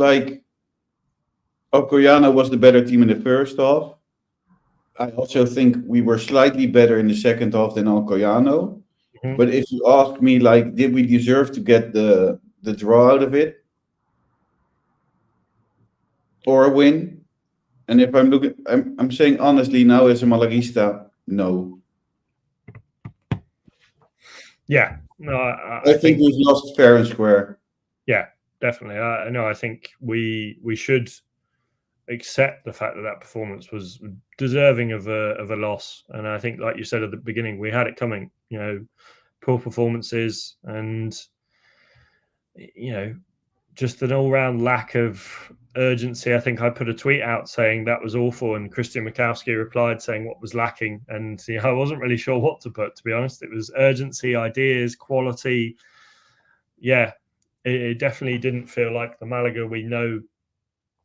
Alcoyano was the better team in the first half. I also think we were slightly better in the second half than Alcoyano. Mm-hmm. But if you ask me, did we deserve to get the draw out of it or a win? And if I'm saying honestly now as a Malaguista, no. Yeah, no, I think we've lost fair and square. Yeah, definitely. I think we should accept the fact that performance was deserving of a loss. And I think, like you said at the beginning, we had it coming. Poor performances and just an all-round lack of urgency. I think I put a tweet out saying that was awful, and Christian Mikowski replied saying what was lacking. And I wasn't really sure what to put, to be honest. It was urgency, ideas, quality. Yeah, it definitely didn't feel like the Malaga we know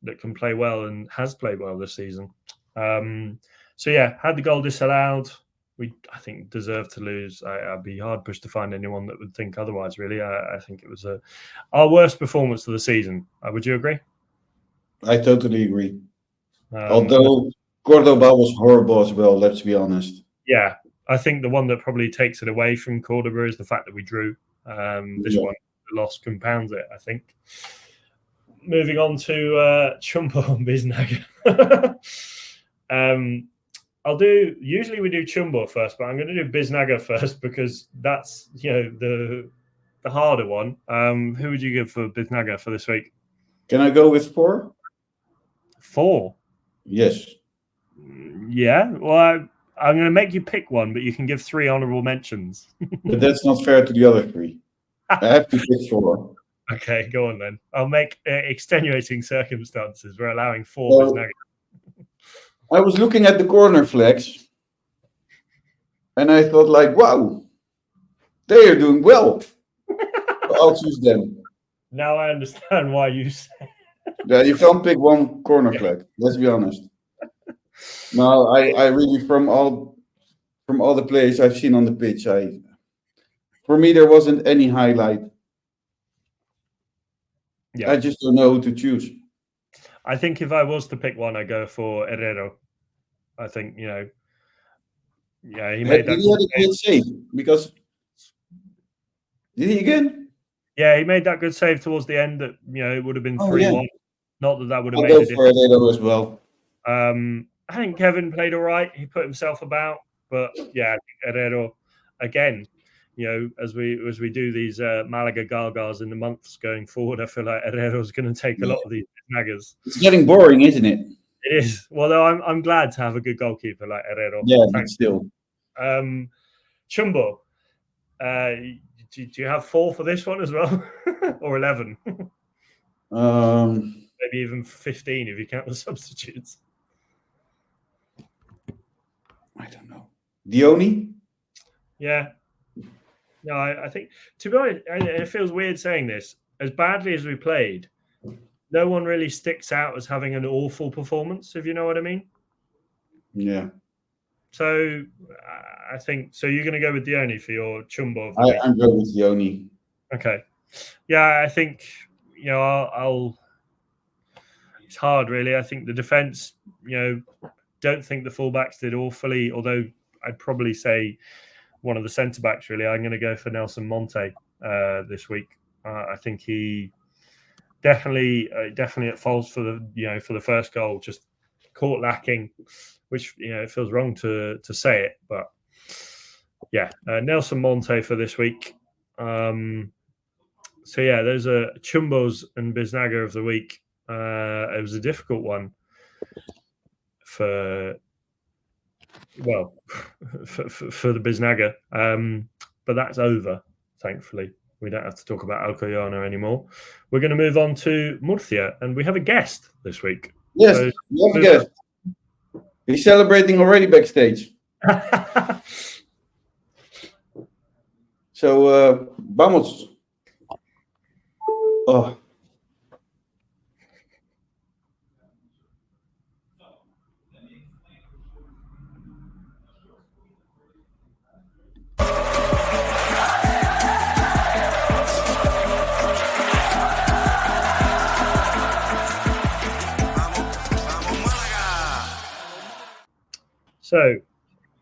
that can play well and has played well this season. So yeah, had the goal disallowed. We, I think, deserved to lose. I'd be hard pushed to find anyone that would think otherwise, really. I think it was our worst performance of the season. Would you agree? I totally agree. Although Cordoba was horrible as well, let's be honest. Yeah, I think the one that probably takes it away from Cordoba is the fact that we drew. This one, the loss compounds it, I think. Moving on to Chumbo and Biznaga. Usually we do Chumbo first, but I'm going to do Biznaga first because that's, the harder one. Who would you give for Biznaga for this week? Can I go with 4? 4? Yes. Yeah, well, I'm going to make you pick one, but you can give 3 honorable mentions. But that's not fair to the other 3. I have to pick 4. Okay, go on then. I'll make extenuating circumstances. We're allowing 4 Well, Biznaga. I was looking at the corner flags, and I thought, like, wow, they are doing well. So I'll choose them. Now I understand why you say. Yeah, you can't pick one corner flag. Let's be honest. No, I really from all the players I've seen on the pitch, for me there wasn't any highlight. Yeah. I just don't know who to choose. I think if I was to pick one, I'd go for Herrero. I think, he made that. Did he have a good save? Because did he again? Yeah, he made that good save towards the end. That it would have been 3-1. Not that would have I'll made go a for difference. Herrero as well. I think Kevin played all right. He put himself about, but yeah, Herrero again. As we do these Malaga Gargars in the months going forward, I feel like Herrero's going to take a lot of these snaggers. It's getting boring, isn't it? It is. Well, though, I'm glad to have a good goalkeeper like Herrero. Yeah, but still. Chumbo, do you have 4 for this one as well, or 11? Maybe even 15 if you count the substitutes. I don't know. Dioni? Yeah. No, I think, to be honest, it feels weird saying this. As badly as we played, no one really sticks out as having an awful performance, if you know what I mean. Yeah. So I think, so you're going to go with Dioni for your Chumbo of the week? I'm going with Dioni. Okay. Yeah, I think, I'll it's hard, really. I think the defence, don't think the fullbacks did awfully, although I'd probably say one of the centre-backs, really. I'm going to go for Nelson Monte this week. I think he definitely at fault for the first goal, just caught lacking, which, it feels wrong to say it, but yeah, Nelson Monte for this week. So yeah, those are Chumbos and Biznaga of the week. It was a difficult one for the Biznaga, but that's over, thankfully. We don't have to talk about Alcoyano anymore. We're going to move on to Murcia, and we have a guest this week. Yes, so, we have a guest. He's celebrating already backstage. So, vamos. Oh. So,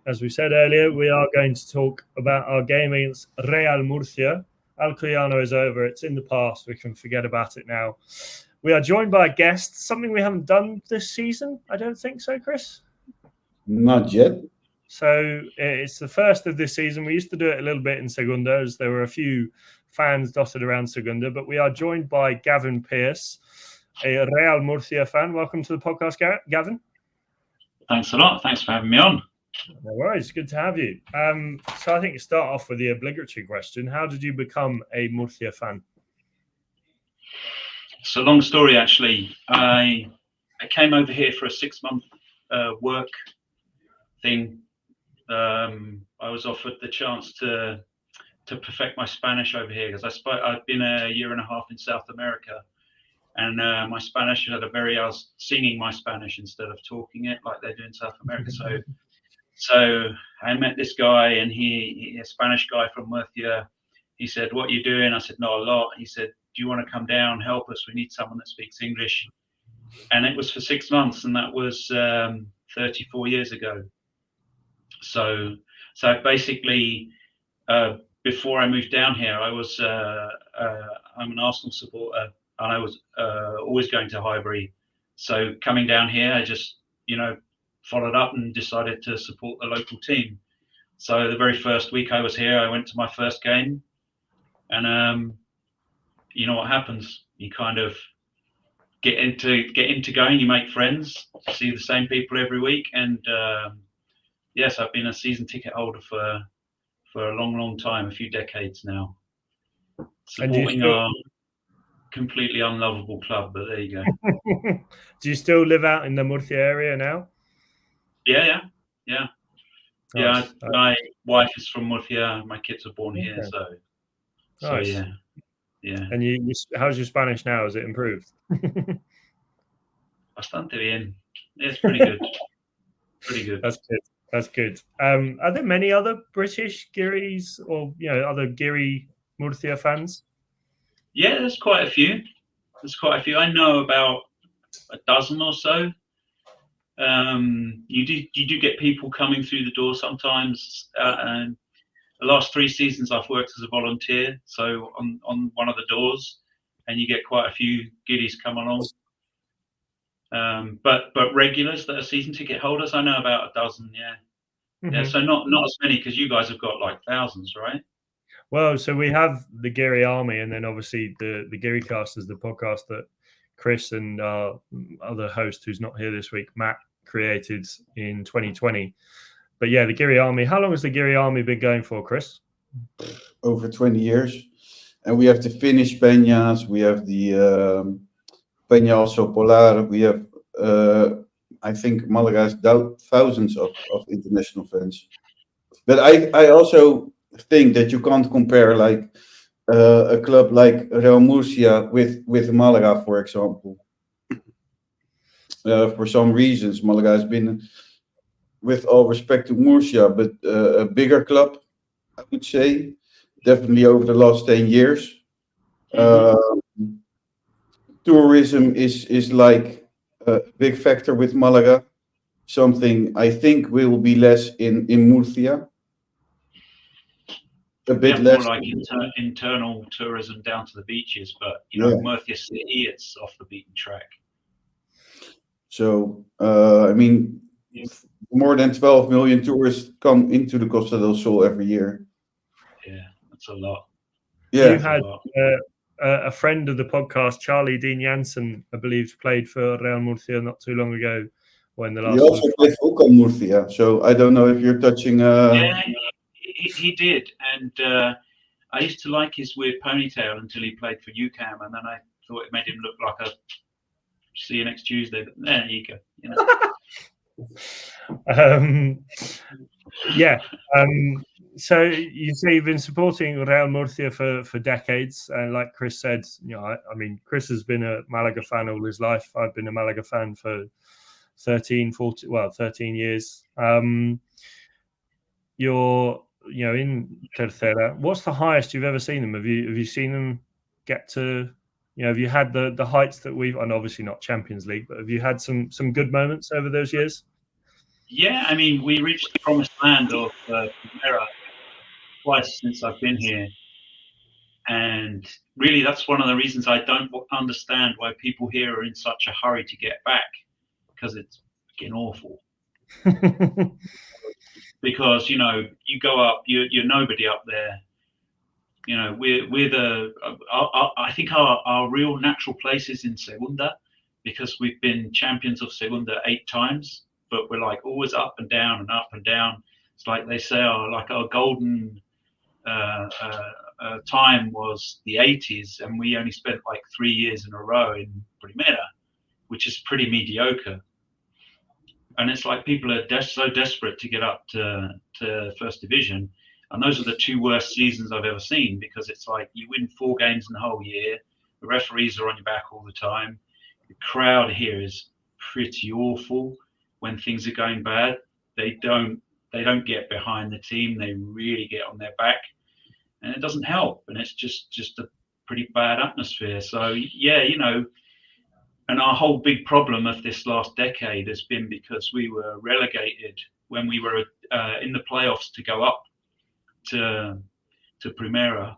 as we said earlier, we are going to talk about our game against Real Murcia. Alcoyano is over. It's in the past. We can forget about it now. We are joined by a guest, something we haven't done this season. I don't think so, Chris? Not yet. So it's the first of this season. We used to do it a little bit in Segunda, as there were a few fans dotted around Segunda, but we are joined by Gavin Pierce, a Real Murcia fan. Welcome to the podcast, Gavin. Thanks a lot. Thanks for having me on. No worries. Good to have you. So I think you start off with the obligatory question. How did you become a Murcia fan? It's a long story, actually. I came over here for a 6-month work thing. I was offered the chance to perfect my Spanish over here because I'd been a year and a half in South America, and my Spanish I was singing my Spanish instead of talking it like they do in South America. So I met this guy, and he a Spanish guy from Murcia. He said, "What are you doing?" I said, "Not a lot." He said, "Do you want to come down, help us? We need someone that speaks English." And it was for 6 months, and that was 34 years ago. So basically, before I moved down here, I'm an Arsenal supporter, and I was always going to Highbury. So coming down here, I just followed up and decided to support the local team. So the very first week I was here, I went to my first game, and you know what happens? You kind of get into going. You make friends, see the same people every week, and yes, I've been a season ticket holder for a long time, a few decades now. completely unlovable club, but there you go. Do you still live out in the Murcia area now? Yeah. Nice. My wife is from Murcia. My kids are born here, Okay. so Nice. yeah. And how's your Spanish now? Has it improved? Bastante bien. Yeah, it's pretty good. Pretty good. That's good. Are there many other British Guiris or other Guiri Murcia fans? Yeah, there's quite a few. I know about a dozen or so. You do get people coming through the door sometimes. And the last 3 seasons I've worked as a volunteer, so on one of the doors, and you get quite a few giddies come along. But regulars that are season ticket holders, I know about a dozen. Yeah. Mm-hmm. Yeah, so not as many, because you guys have got like thousands, right? Well, so we have the Guiri Army, and then obviously the Guiricast is the podcast that Chris and our other host, who's not here this week, Matt, created in 2020. But yeah, the Guiri Army. How long has the Guiri Army been going for, Chris? Over 20 years. And we have the Finnish Peñas, we have the Peña also Polar, we have, I think Malaga has thousands of international fans. But I also think that you can't compare like a club like Real Murcia with Malaga, for example. For some reasons, Malaga has been, with all respect to Murcia, but a bigger club, I would say, definitely over the last 10 years. Tourism is like a big factor with Malaga. Something I think will be less in Murcia. A bit less. More like internal tourism down to the beaches, but Murcia City, it's off the beaten track. So I mean, more than 12 million tourists come into the Costa del Sol every year. Yeah, that's a lot. Yeah, you had a friend of the podcast, Charlie Dean Jansen, I believe, played for Real Murcia not too long ago. When the last he also played for Murcia, so I don't know if you're touching. Yeah, he did, and I used to like his weird ponytail until he played for UCAM, and then I thought it made him look like a see you next Tuesday. But there you go. Yeah. So you say you've been supporting Real Murcia for decades, and like Chris said, I mean, Chris has been a Malaga fan all his life. I've been a Malaga fan for 13 years. You're in Tercera. What's the highest you've ever seen them? Have you seen them get to? Have you had the heights that we've, and obviously not Champions League, but have you had some good moments over those years? Yeah, I mean, we reached the promised land of Primera twice since I've been here, and really that's one of the reasons I don't understand why people here are in such a hurry to get back, because it's fucking awful. Because you go up, you're nobody up there. We're the I think our real natural place is in Segunda, because we've been champions of Segunda 8 times, but we're like always up and down and up and down. It's like they say our golden time was the 80s, and we only spent like 3 years in a row in Primera, which is pretty mediocre. And it's like people are so desperate to get up to first division. And those are the 2 worst seasons I've ever seen, because it's like you win 4 games in the whole year. The referees are on your back all the time. The crowd here is pretty awful when things are going bad. They don't get behind the team. They really get on their back, and it doesn't help. And it's just a pretty bad atmosphere. So yeah, and our whole big problem of this last decade has been because we were relegated when we were in the playoffs to go up to Primera,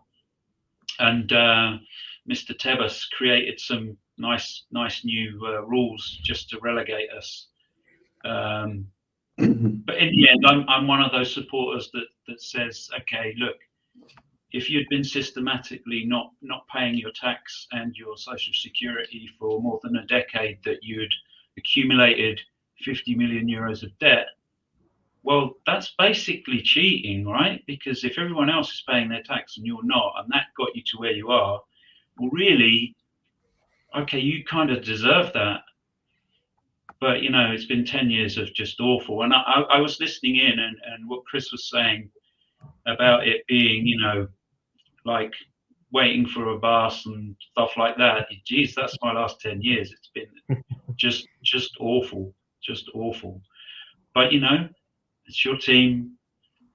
and Mr. Tebas created some nice new rules just to relegate us. But in the end, I'm one of those supporters that says, okay, look, if you'd been systematically not paying your tax and your social security for more than a decade, that you'd accumulated 50 million euros of debt, well, that's basically cheating, right? Because if everyone else is paying their tax and you're not, and that got you to where you are, well, really, okay, you kind of deserve that. But, it's been 10 years of just awful. And I was listening in, and what Chris was saying about it being, like waiting for a bus and stuff like that. Geez, that's my last 10 years. It's been just awful, just awful. But, it's your team.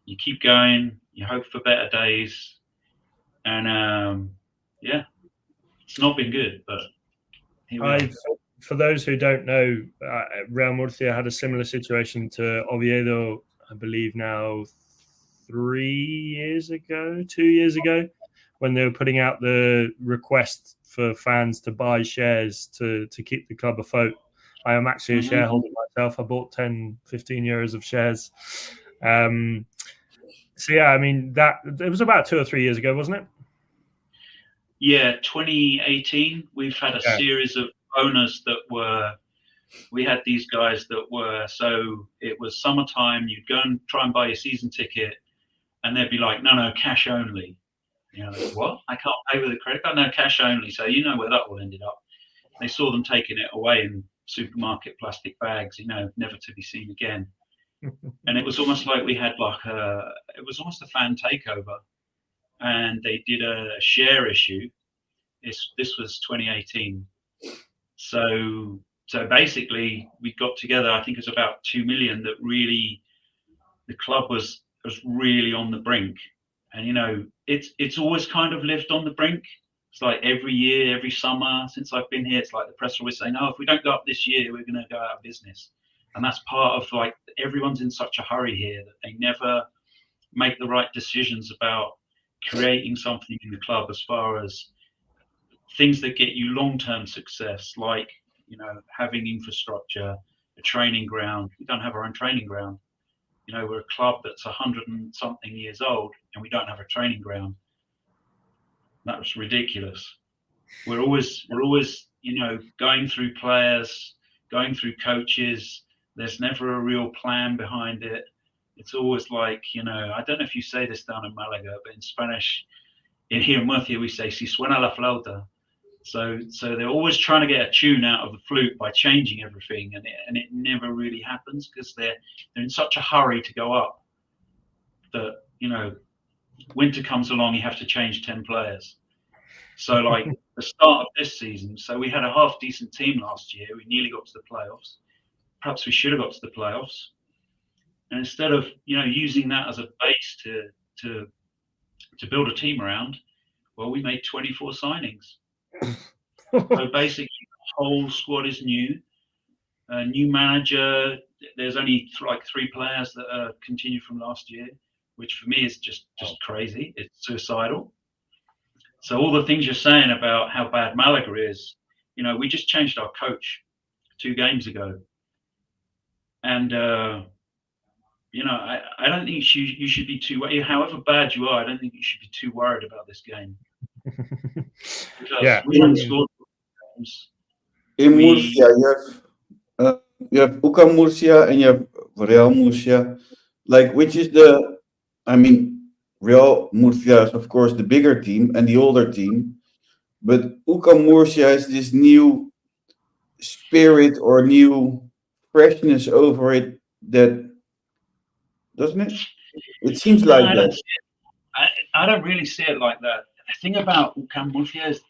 You keep going. You hope for better days. And, yeah, it's not been good, but here we are. For those who don't know, Real Murcia had a similar situation to Oviedo, I believe now 2 years ago, when they were putting out the request for fans to buy shares to keep the club afloat. I am actually a shareholder myself. I bought 10, 15 euros of shares. So yeah, I mean, it was about 2 or 3 years ago, wasn't it? Yeah, 2018. We've had a series of owners we had these guys that were, so it was summertime, you'd go and try and buy your season ticket, and they'd be like, no, cash only. Like, what? I can't pay with a credit card? No, cash only. So you know where that all ended up. They saw them taking it away in supermarket plastic bags, never to be seen again. And it was almost like we had it was almost a fan takeover. And they did a share issue. This was 2018. So basically, we got together. I think it was about 2 million. That really, the club was really on the brink. And it's always kind of lived on the brink. It's like every year, every summer since I've been here, it's like the press are always saying, "Oh, if we don't go up this year, we're going to go out of business." And that's part of, like, everyone's in such a hurry here that they never make the right decisions about creating something in the club as far as things that get you long-term success, like, having infrastructure, a training ground. We don't have our own training ground. We're a club that's 100 and something years old, and we don't have a training ground. That's ridiculous. We're always, going through players, going through coaches. There's never a real plan behind it. It's always like, I don't know if you say this down in Malaga, but in Spanish, here in Murcia, we say, si suena la flauta. So they're always trying to get a tune out of the flute by changing everything, and it never really happens because they're in such a hurry to go up that, winter comes along, you have to change 10 players. So, like, the start of this season, so we had a half decent team last year. We nearly got to the playoffs. Perhaps we should have got to the playoffs. And instead of, using that as a base to build a team around, well, we made 24 signings. So basically, the whole squad is new. New manager. There's only like 3 players that continue from last year, which for me is just crazy. It's suicidal. So all the things you're saying about how bad Malaga is, we just changed our coach 2 games ago, and I don't think you should be too. However bad you are, I don't think you should be too worried about this game. Yeah. We haven't scored games. In Murcia, you have UCAM Murcia and you have Real Murcia. Like, which is Real Murcia is of course the bigger team and the older team, but UCAM Murcia has this new spirit or new freshness over it, that doesn't it? It seems like that. I don't really see it like that. The thing about UCAM Murcia is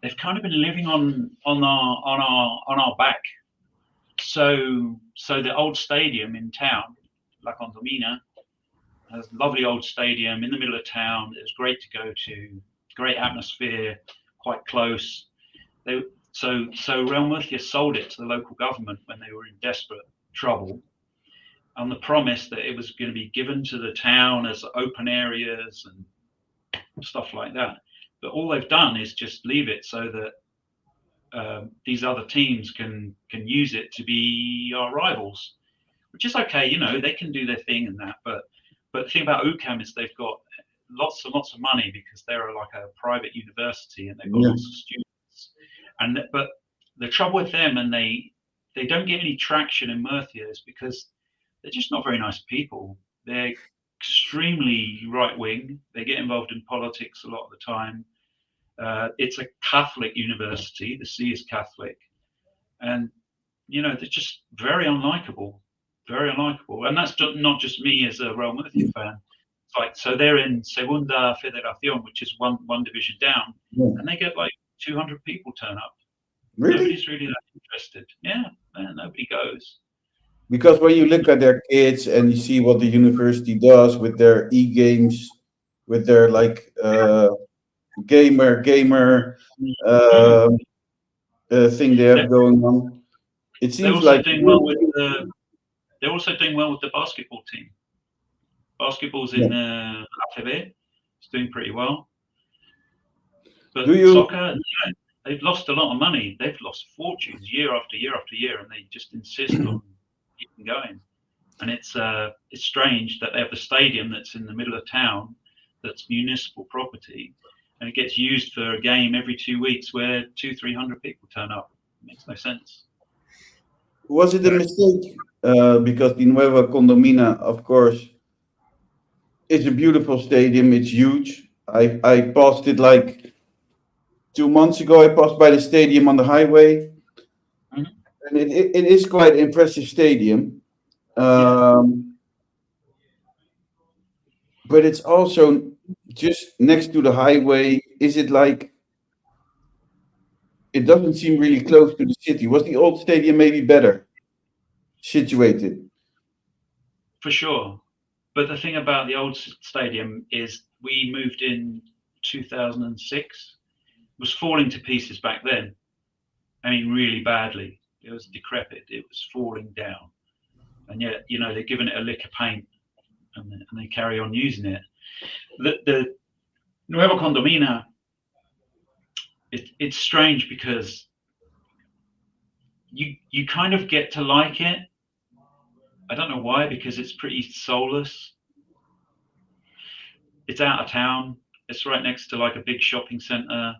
they've kind of been living on our back. So the old stadium in town, La Condomina, has a lovely old stadium in the middle of town. It was great to go to, great atmosphere, quite close. So Real Murcia sold it to the local government when they were in desperate trouble, on the promise that it was going to be given to the town as open areas and stuff like that. But all they've done is just leave it so that these other teams can use it to be our rivals, which is okay. They can do their thing and that. But the thing about UCAM is they've got lots and lots of money because they're like a private university and they've got lots of students. But the trouble with them, and they don't get any traction in Murcia, is because they're just not very nice people. They're extremely right wing. They get involved in politics a lot of the time. It's a Catholic university. The C is Catholic, and they're just very unlikable, and that's not just me as a Real Murcia fan. It's like, so they're in Segunda Federación, which is one division down, and they get like 200 people turn up. Really? Nobody's really that interested. Yeah, nobody goes. Because when you look at their kids and you see what the university does with their e-games, with their like gamer thing they have going on, it seems like they're also doing well with the basketball team. Basketball's in ACB. It's doing pretty well. But soccer, they've lost a lot of money. They've lost fortunes year after year after year, and they just insist on keeping going. And it's strange that they have the stadium that's in the middle of town, that's municipal property, and it gets used for a game every 2 weeks where 200-300 people turn up. It makes no sense. Was it a mistake? Because the Nueva Condomina, of course, it's a beautiful stadium. It's huge. I passed it like 2 months ago. I passed by the stadium on the highway, and it is quite an impressive stadium. But it's also just next to the highway. Is it like, it doesn't seem really close to the city? Was the old stadium maybe better situated? For sure. But the thing about the old stadium is we moved in 2006. It was falling to pieces back then. I mean, really badly. It was decrepit. It was falling down. And yet, they're giving it a lick of paint and they carry on using it. The Nueva Condomina, it's strange because you kind of get to like it. I don't know why, because it's pretty soulless. It's out of town. It's right next to like a big shopping center.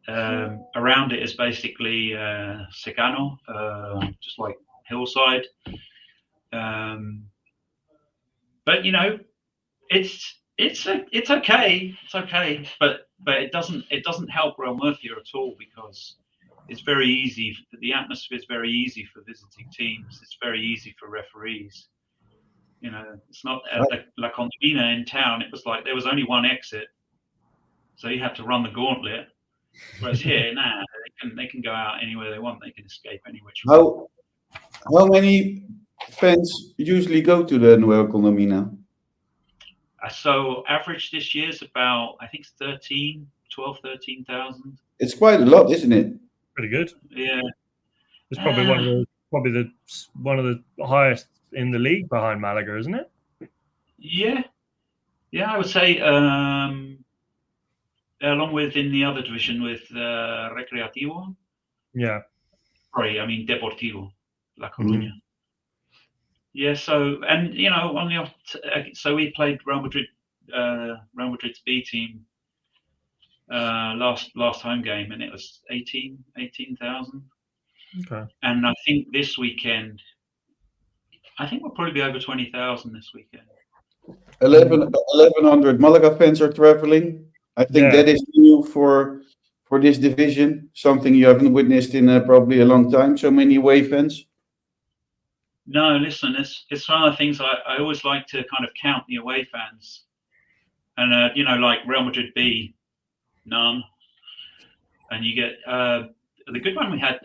Around it is basically secano, just like hillside. But it's okay. It's okay, but it doesn't help Real Murcia at all, because it's very easy. The atmosphere is very easy for visiting teams. It's very easy for referees. It's not at La Condomina in town. It was like there was only one exit, so you had to run the gauntlet. Whereas here, they can go out anywhere they want. They can escape any which way. How many fans usually go to the Nueva Condomina? So average this year is about, I think, 13,000. It's quite a lot, isn't it? Pretty good. Yeah. It's probably one of the highest in the league behind Malaga, isn't it? Yeah, I would say, along with in the other division with Recreativo. Yeah. Sorry, I mean Deportivo, La Coruña. Yeah, so, and on the off, so we played Real Madrid's B team last home game, and it was 18,000. Okay. And I think this weekend, we'll probably be over 20,000 this weekend. 1,100 Malaga fans are traveling. I think that is new for this division, something you haven't witnessed in probably a long time. So many away fans. No, listen, it's one of the things I always like to kind of count the away fans. And, like Real Madrid B, none. And you get the good one we had,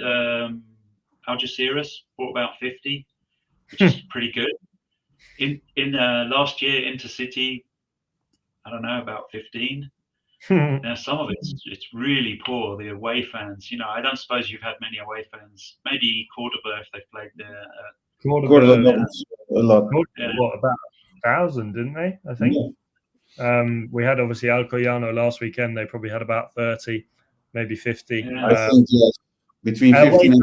Algeciras, brought about 50, which is pretty good. In last year, Intercity, I don't know, about 15. Now, some of it's really poor, the away fans. I don't suppose you've had many away fans. Maybe Cordoba, if they played there. Cordoba, a lot. What, about 1,000, didn't they? I think. Yeah. We had obviously Alcoyano last weekend. They probably had about 30, maybe 50. Yeah. I think yes, between 15 and.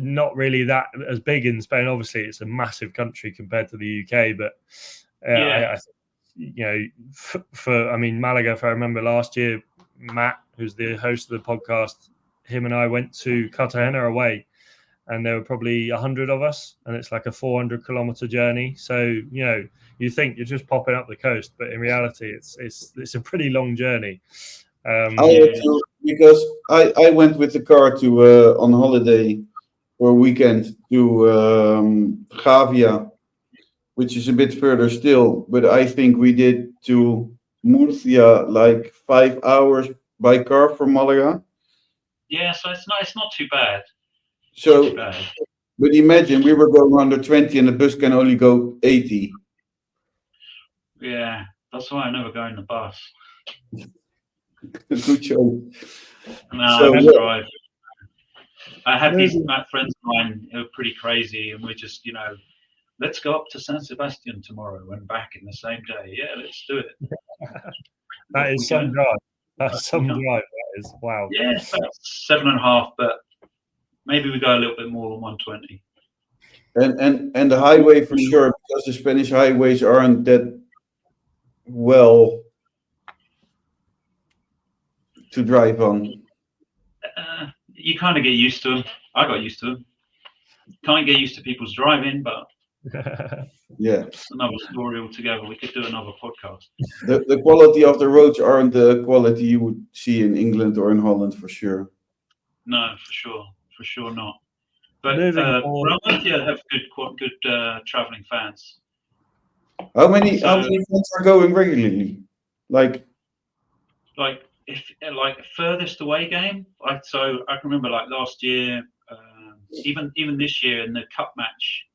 Not really that as big in Spain. Obviously, it's a massive country compared to the UK, but I Malaga. If I remember last year, Matt, who's the host of the podcast, him and I went to Cartagena away. And there were probably 100 of us, and it's like a 400-kilometer journey. So you think you're just popping up the coast, but in reality, it's a pretty long journey. I had to, because I went with the car to on holiday for a weekend to Gavia, which is a bit further still. But I think we did to Murcia like 5 hours by car from Malaga. Yeah, so it's not too bad. So, Not too bad. but imagine we were going under 20 and the bus can only go 80. Yeah, that's why I never go in the bus. Good show. No, So, I just yeah. drive. I had these Maybe. friends of mine who are pretty crazy, and we're just, let's go up to San Sebastian tomorrow and back in the same day. Yeah, let's do it. That Off is we some go. drive. That's some Yeah. drive. That is. Wow. Yeah, it's about 7.5, but maybe we go a little bit more than 120. And the highway for sure, because the Spanish highways aren't that well to drive on. You kind of get used to them. I got used to them. Can't get used to people's driving, but Yeah. it's another story altogether. We could do another podcast. The quality of the roads aren't the quality you would see in England or in Holland for sure. No, for sure not. But Moving Real Murcia have good traveling fans. How many fans are going regularly? Like if furthest away game. So I can remember like last year, even this year in the cup match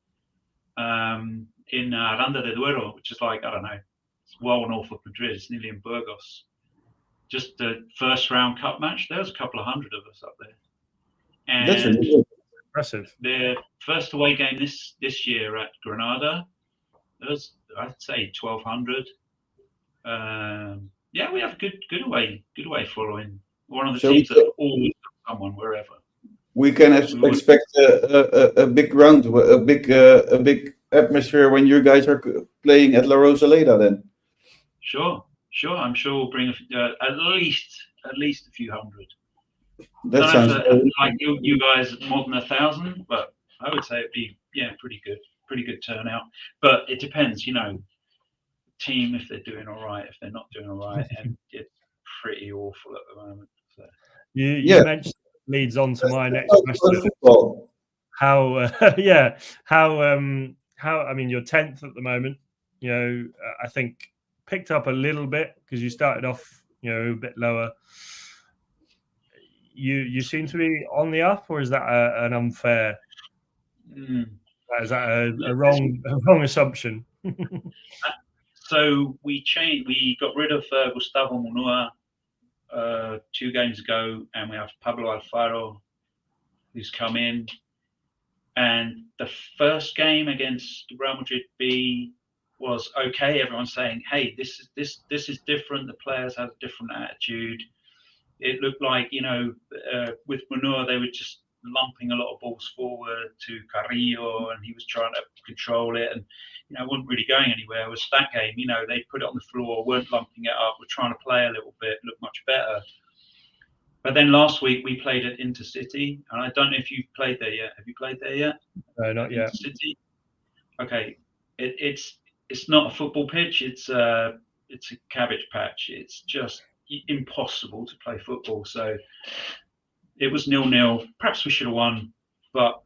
in Aranda de Duero, which is like, I don't know, it's well north of Madrid. It's nearly in Burgos. Just the first round cup match. There was a couple of hundred of us up there. And that's really good. Impressive. The first away game this year at Granada, there was, I'd say, 1,200. Yeah, we have good away following. One of the teams that always got someone wherever. We can expect a big ground, a big atmosphere when you guys are playing at La Rosaleda. Then sure. I'm sure we'll bring at least a few hundred. That sounds like you guys more than 1,000, but I would say it'd be pretty good turnout. But it depends, team if they're doing all right, if they're not doing all right, and it's pretty awful at the moment. So. You mentioned leads on to my next question. How I mean, you're 10th at the moment. I think picked up a little bit because you started off a bit lower. You seem to be on the up, or is that an unfair? Is that a wrong assumption? So we got rid of Gustavo Munua 2 games ago, and we have Pablo Alfaro, who's come in. And the first game against Real Madrid B was okay. Everyone's saying, "Hey, this is different. The players have a different attitude." It looked like with Munua, they were just lumping a lot of balls forward to Carrillo, and he was trying to control it, and wasn't really going anywhere. It was that game, they put it on the floor, weren't lumping it up, were trying to play a little bit, looked much better. But then last week we played at Intercity, and I don't know if you've played there yet. Have you played there yet? No, not yet. Intercity. Okay, it's not a football pitch. It's a cabbage patch. It's just impossible to play football. So it was 0-0. Perhaps we should have won, but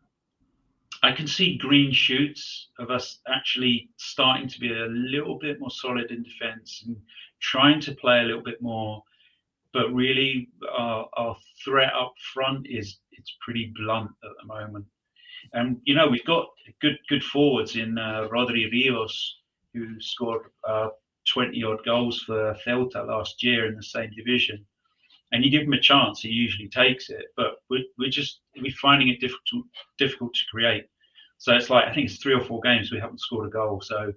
I can see green shoots of us actually starting to be a little bit more solid in defence and trying to play a little bit more. But really, our threat up front it's pretty blunt at the moment. And we've got good forwards in Rodri Rios, who scored 20 odd goals for Ceuta last year in the same division. And you give him a chance, he usually takes it. But we're finding it difficult to create. So it's like, I think it's 3 or 4 games we haven't scored a goal. So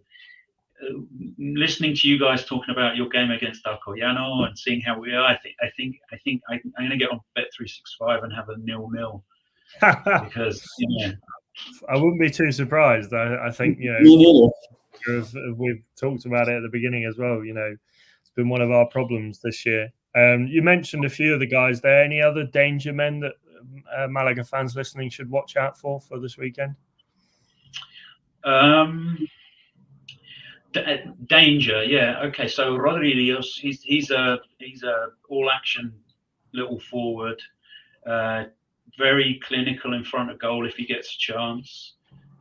listening to you guys talking about your game against Alcoyano and seeing how we are, I think I'm going to get on Bet365 and have a 0-0 because I wouldn't be too surprised. I think we've talked about it at the beginning as well. It's been one of our problems this year. You mentioned a few of the guys there. Any other danger men that Malaga fans listening should watch out for this weekend? Danger, yeah. Okay, so Rodriguez, he's a all action little forward, very clinical in front of goal if he gets a chance.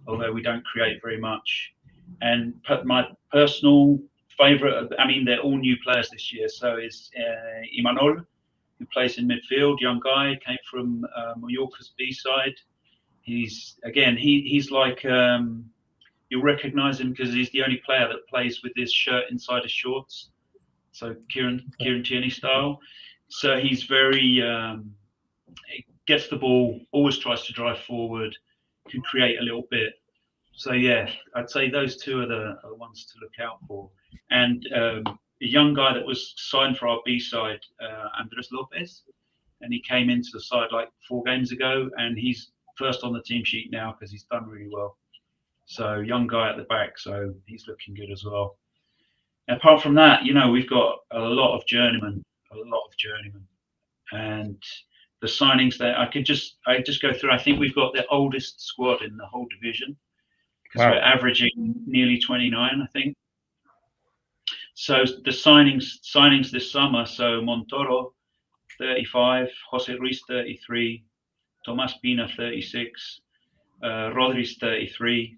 Although we don't create very much. And my personal favourite, I mean, they're all new players this year. So is Imanol, who plays in midfield, young guy, came from Mallorca's B side. He's like. You'll recognise him because he's the only player that plays with his shirt inside his shorts, so Kieran Tierney style. So he's very he gets the ball, always tries to drive forward, can create a little bit. So yeah, I'd say those two are the ones to look out for. And a young guy that was signed for our B side, Andres Lopez, and he came into the side like 4 games ago, and he's first on the team sheet now because he's done really well. So young guy at the back, so he's looking good as well. And apart from that, we've got a lot of journeymen, and the signings that I just go through. I think we've got the oldest squad in the whole division because we're averaging nearly 29, I think. So the signings this summer. So Montoro, 35, Jose Ruiz, 33, Tomas Pina, 36, Rodriguez, 33.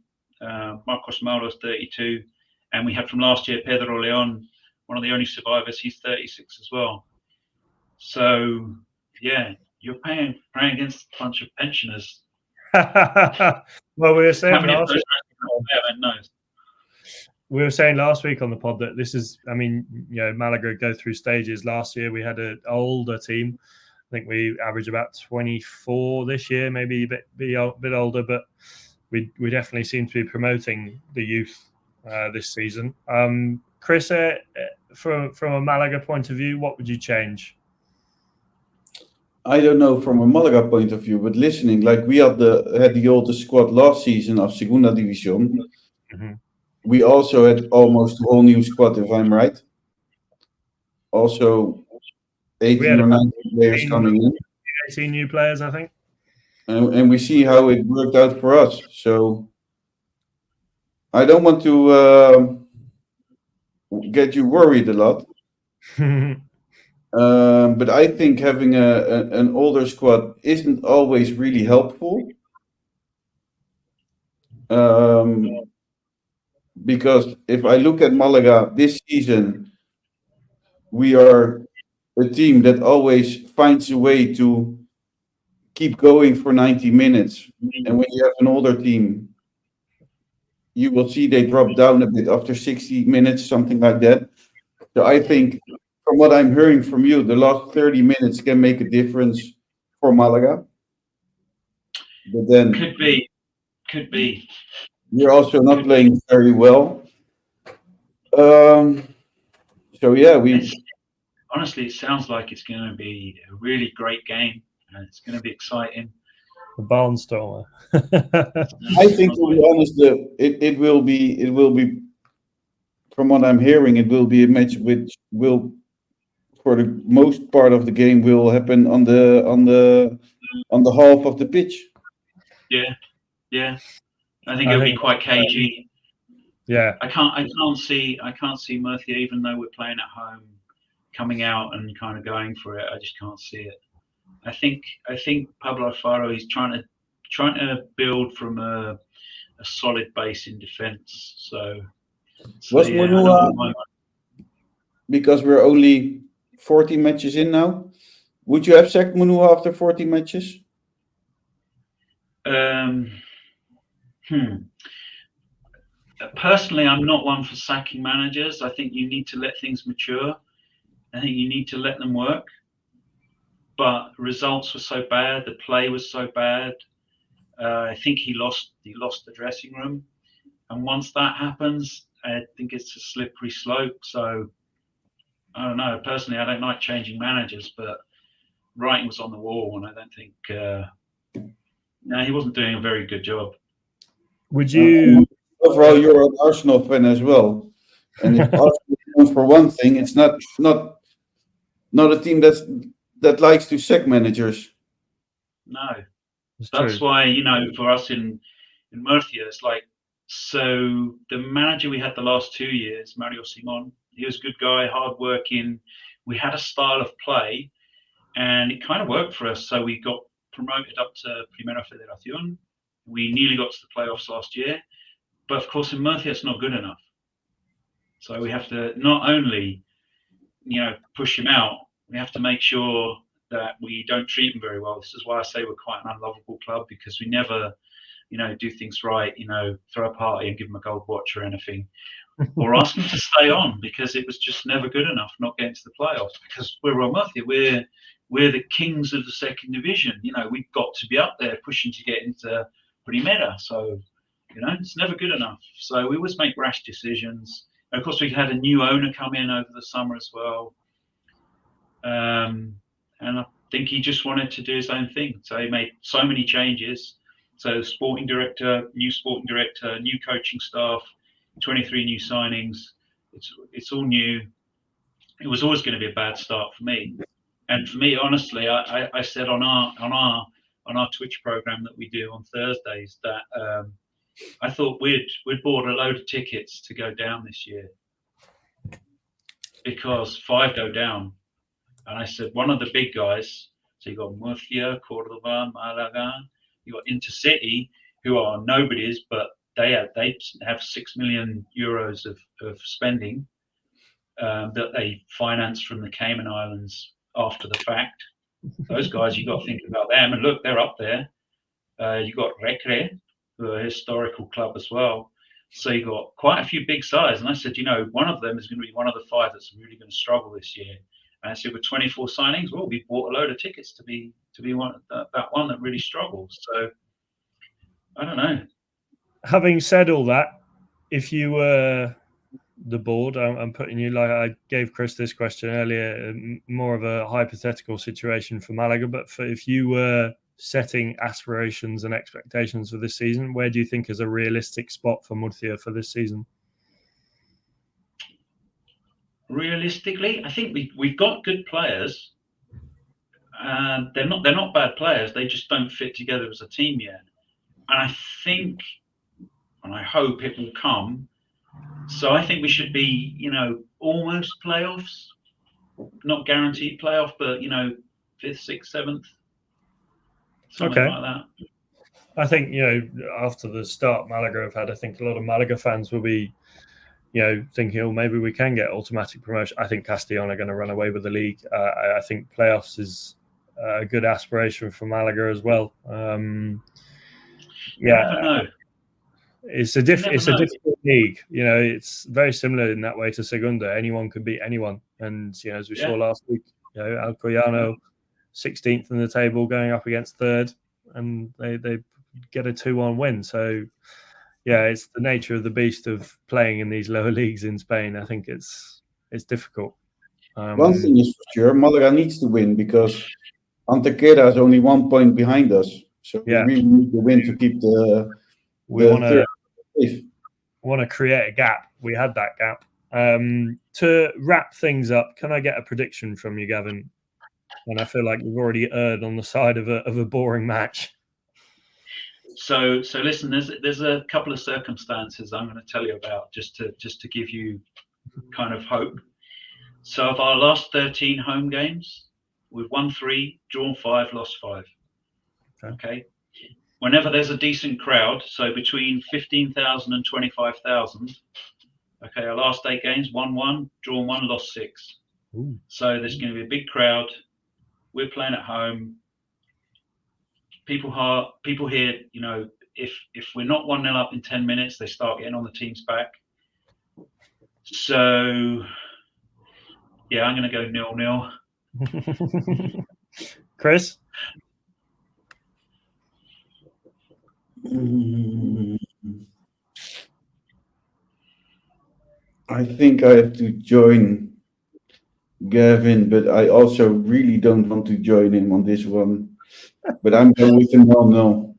Marcos Mauro's 32, and we had from last year Pedro Leon, one of the only survivors. He's 36 as well. So yeah, you're playing against a bunch of pensioners. Well, we were saying last week on the pod that this is, I mean, Malaga go through stages. Last year we had an older team. I think we average about 24 this year, maybe a bit older, but we definitely seem to be promoting the youth this season. Chris, from a Malaga point of view, what would you change? I don't know from a Malaga point of view, but listening, like we had the oldest squad last season of Segunda División. Mm-hmm. We also had almost a whole new squad, if I'm right. Also, 18 or 19 players coming in. 18 new players, I think. And we see how it worked out for us. So I don't want to get you worried a lot. But I think having an older squad isn't always really helpful. Because if I look at Malaga this season, we are a team that always finds a way to keep going for 90 minutes. And when you have an older team, you will see they drop down a bit after 60 minutes, something like that. So I think, from what I'm hearing from you, the last 30 minutes can make a difference for Malaga. But then could be. You're also not playing very well. So yeah, honestly, it sounds like it's going to be a really great game, and it's going to be exciting. The barnstormer. I think, to be honest, it will be. From what I'm hearing, it will be a match which will, for the most part of the game, will happen on the half of the pitch. Yeah. I think it'll be quite cagey. Yeah. I can't see Murcia, even though we're playing at home, coming out and kind of going for it. I just can't see it. I think Pablo Alfaro is trying to build from a solid base in defence. So Was Munua, because we're only 40 matches in now, would you have sacked Munua after 40 matches? Personally, I'm not one for sacking managers. I think you need to let things mature. I think you need to let them work. But results were so bad, the play was so bad. I think he lost the dressing room, and once that happens, I think it's a slippery slope. So I don't know. Personally, I don't like changing managers, but writing was on the wall, and I don't think. No, he wasn't doing a very good job. Would you? Overall, you're an Arsenal fan as well, and if Arsenal, for one thing, it's not a team that likes to sack managers. No, that's why, for us in Murcia, it's like So the manager we had the last 2 years, Mario Simon, he was a good guy, hardworking. We had a style of play, and it kind of worked for us. So we got promoted up to Primera Federación. We nearly got to the playoffs last year, but of course in Murcia it's not good enough. So we have to not only, push him out, we have to make sure that we don't treat him very well. This is why I say we're quite an unlovable club, because we never, do things right, throw a party and give him a gold watch or anything, or ask him to stay on, because it was just never good enough not getting to the playoffs. Because we're Real Murcia, we're the kings of the second division. We've got to be up there pushing to get into Primera. So, it's never good enough. So we always make rash decisions. And of course, we had a new owner come in over the summer as well. And I think he just wanted to do his own thing. So he made so many changes. So sporting director, new coaching staff, 23 new signings. It's all new. It was always going to be a bad start for me. And for me, honestly, I said on our Twitch program that we do on Thursdays that I thought we'd bought a load of tickets to go down this year, because 5 go down. And I said, one of the big guys, so you got Murcia, Cordoba, Malaga, you got Intercity, who are nobodies, but they have 6 million euros of spending that they finance from the Cayman Islands after the fact. Those guys, you got to think about them. And look, they're up there. You got Recre, who are a historical club as well. So you got quite a few big sides. And I said, one of them is going to be one of the 5 that's really going to struggle this year. And I said, with 24 signings, well, we bought a load of tickets to be one that one that really struggles. So I don't know. Having said all that, if you were the board, I'm putting you, like I gave Chris this question earlier, more of a hypothetical situation for Malaga, but if you were setting aspirations and expectations for this season, where do you think is a realistic spot for Murcia for this season? Realistically, I think we've got good players. They're not bad players. They just don't fit together as a team yet. And I think, and I hope it will come. So I think we should be, almost playoffs, not guaranteed playoff, but 5th, 6th, 7th, something like that. I think after the start Malaga have had, I think a lot of Malaga fans will be, thinking, oh, maybe we can get automatic promotion. I think Castellón are going to run away with the league. I think playoffs is a good aspiration for Malaga as well. It's a difficult league. It's very similar in that way to Segunda. Anyone can beat anyone, and as we saw last week, Alcoyano 16th in the table going up against 3rd, and they get a 2-1 win. So it's the nature of the beast of playing in these lower leagues in Spain. I think it's difficult. One thing is for sure, Malaga needs to win, because Antequera is only 1 point behind us. So we really need to win to keep we want to create a gap. We had that gap. To wrap things up, can I get a prediction from you, Gavin? And I feel like you've already erred on the side of a boring match. So listen, there's a couple of circumstances I'm going to tell you about just to give you kind of hope. So of our last 13 home games, we've won 3, drawn 5, lost 5. Okay. Whenever there's a decent crowd, so between 15,000 and 25,000, okay, our last 8 games, won 1, drawn 1, lost 6. Ooh. So there's going to be a big crowd. We're playing at home. People here, if we're not 1-0 up in 10 minutes, they start getting on the team's back. So, I'm going to go 0-0. Chris? I think I have to join Gavin, but I also really don't want to join him on this one. But I'm going with a 0-0.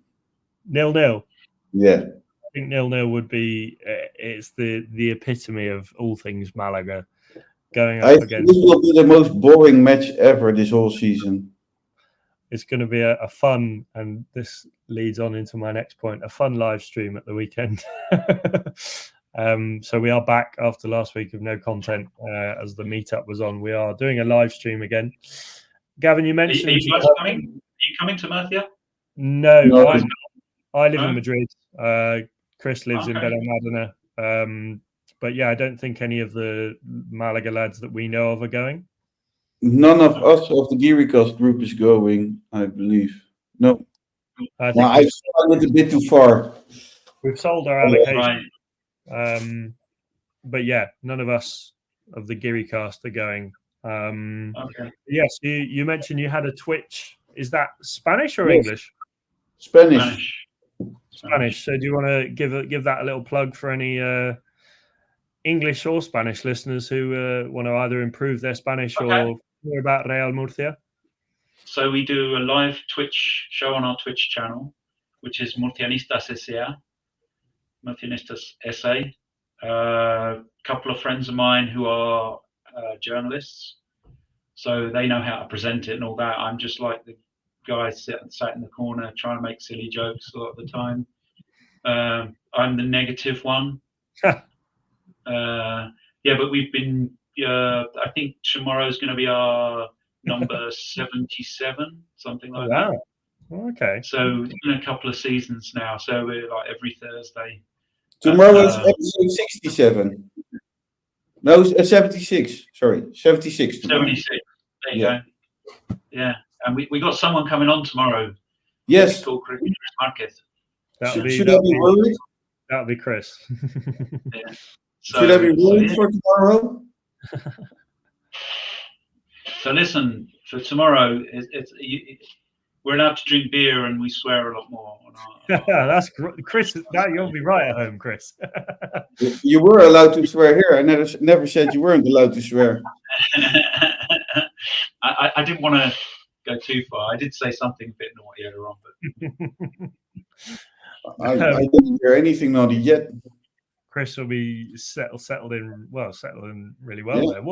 0-0? Yeah. I think 0-0 would be, it's the epitome of all things Malaga. Going up against. This will be the most boring match ever this whole season. it's going to be a fun, and this leads on into my next point, a fun live stream at the weekend. So we are back after last week of no content as the meetup was on. We are doing a live stream again. Gavin, you mentioned... Are you coming to Murcia? No, I live in Madrid. Chris lives in Okay. Benalmádena. But yeah, I don't think any of the Malaga lads that we know of are going. None of us of the Guiricast group is going, I believe. No. I think I found it a bit too far. We've sold our allocation. Right. But yeah, none of us of the Guiricast are going. Okay. Yes, you mentioned you had a Twitch. Is that Spanish or English? Spanish. So do you want to give that a little plug for any English or Spanish listeners who want to either improve their Spanish or hear about Real Murcia? So we do a live Twitch show on our Twitch channel, which is MurcianistasSA. MurcianistasSA. A couple of friends of mine who are journalists, so they know how to present it and all that. I'm just like the guy sat in the corner trying to make silly jokes a lot of the time. I'm the negative one. But we've been. I think tomorrow's going to be our number 77, something like that. Okay. So it's been a couple of seasons now. So we're like every Thursday. Tomorrow is episode 67. No, 76. Sorry, 76. Tomorrow. 76. There you go. Yeah, and we got someone coming on tomorrow. Yes. Called Chris Marquez. Should I be worried? That would be Chris. Yeah. Should I be worried for tomorrow? So listen, for tomorrow, we're allowed to drink beer and we swear a lot more. That's Chris. You'll be right at home, Chris. You were allowed to swear here. I never said you weren't allowed to swear. I didn't want to go too far. I did say something a bit naughty earlier on, but I didn't hear anything naughty yet. Chris will be settled in really well there.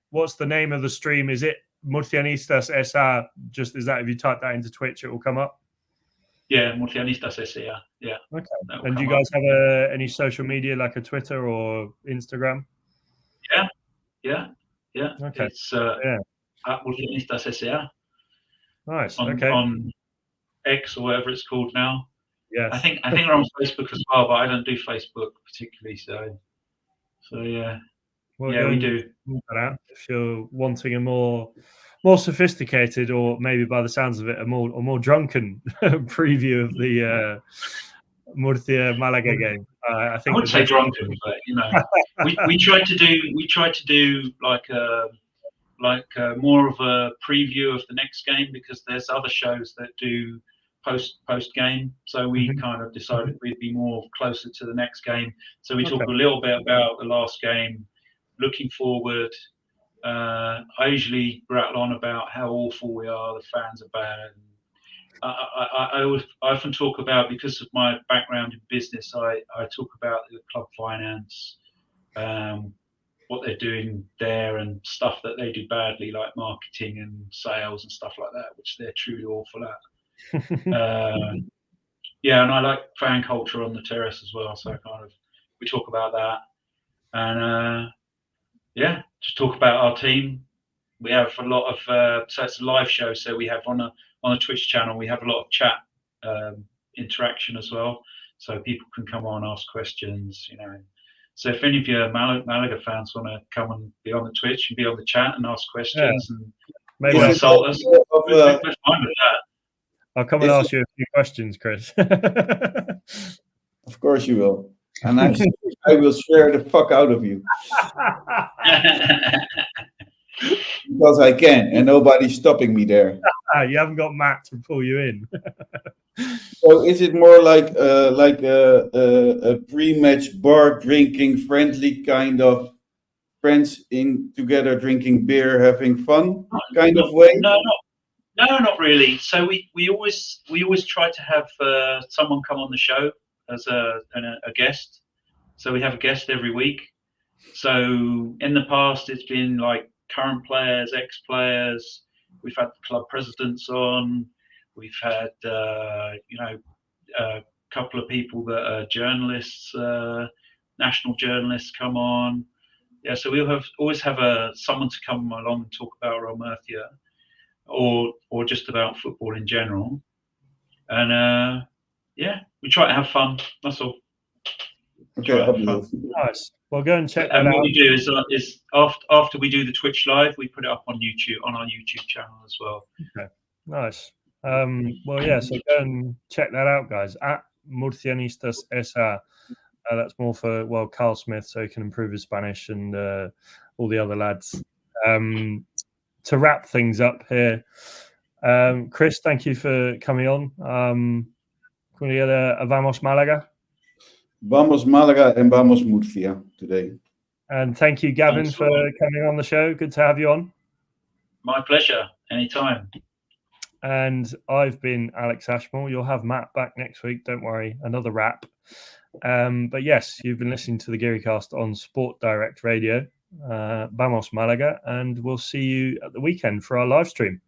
What's the name of the stream? Is it MurcianistasSA? Just is that if you type that into Twitch, it will come up? Yeah, MurcianistasSA. Yeah. Okay. And do you guys have any social media like a Twitter or Instagram? Yeah. Okay. It's at MurcianistasSA. Nice. On X or whatever it's called now. Yeah. I think we're on Facebook as well, but I don't do Facebook particularly. So yeah. Well, yeah, we do. If you're wanting a more sophisticated, or maybe by the sounds of it, a more drunken preview of the Murcia Malaga game, I think I would say drunken, but you know, we tried to do like more of a preview of the next game, because there's other shows that do post game. So we kind of decided we'd be more closer to the next game. So we talk a little bit about the last game, looking forward. I usually rattle on about how awful we are, the fans are bad. I often talk about, because of my background in business, I talk about the club finance, what they're doing there, and stuff that they do badly, like marketing and sales and stuff like that, which they're truly awful at. And I like fan culture on the terrace as well, so we talk about that, and just talk about our team. We have a lot of so it's a live show, so we have on a Twitch channel, we have a lot of chat interaction as well, so people can come on, ask questions, you know. So if any of your Malaga fans want to come and be on the Twitch and be on the chat and ask questions and maybe insult us, we're fine with that. I'll come and ask you a few questions, Chris. Of course you will. And I will swear the fuck out of you. Because I can, and nobody's stopping me there. You haven't got Matt to pull you in. So is it more like a pre-match bar drinking, friendly kind of friends in together drinking beer, having fun kind of way? No, not really. So we always try to have someone come on the show as a guest. So we have a guest every week. So in the past, it's been like current players, ex-players. we've had the club presidents on. We've had a couple of people that are journalists, national journalists, come on. Yeah, so we'll always have someone to come along and talk about Real Murcia, or just about football in general. And we try to have fun. That's all. Okay, nice. Well, go and check that and out. what we do is after we do the Twitch live, we put it up on YouTube, on our YouTube channel as well. Okay, nice. Well, yeah. So go and check that out, guys. At MurcianistasSA. That's more for Carl Smith, so he can improve his Spanish, and all the other lads. To wrap things up here, Chris, thank you for coming on. Can we get a Vamos Malaga? Vamos Malaga and Vamos Murcia today. And thank you, Gavin, Thanks for coming on the show. Good to have you on. My pleasure. Anytime. And I've been Alex Ashmore. You'll have Matt back next week. Don't worry, another wrap. But yes, you've been listening to the Guiricast on Sport Direct Radio. Vamos Malaga, and we'll see you at the weekend for our live stream.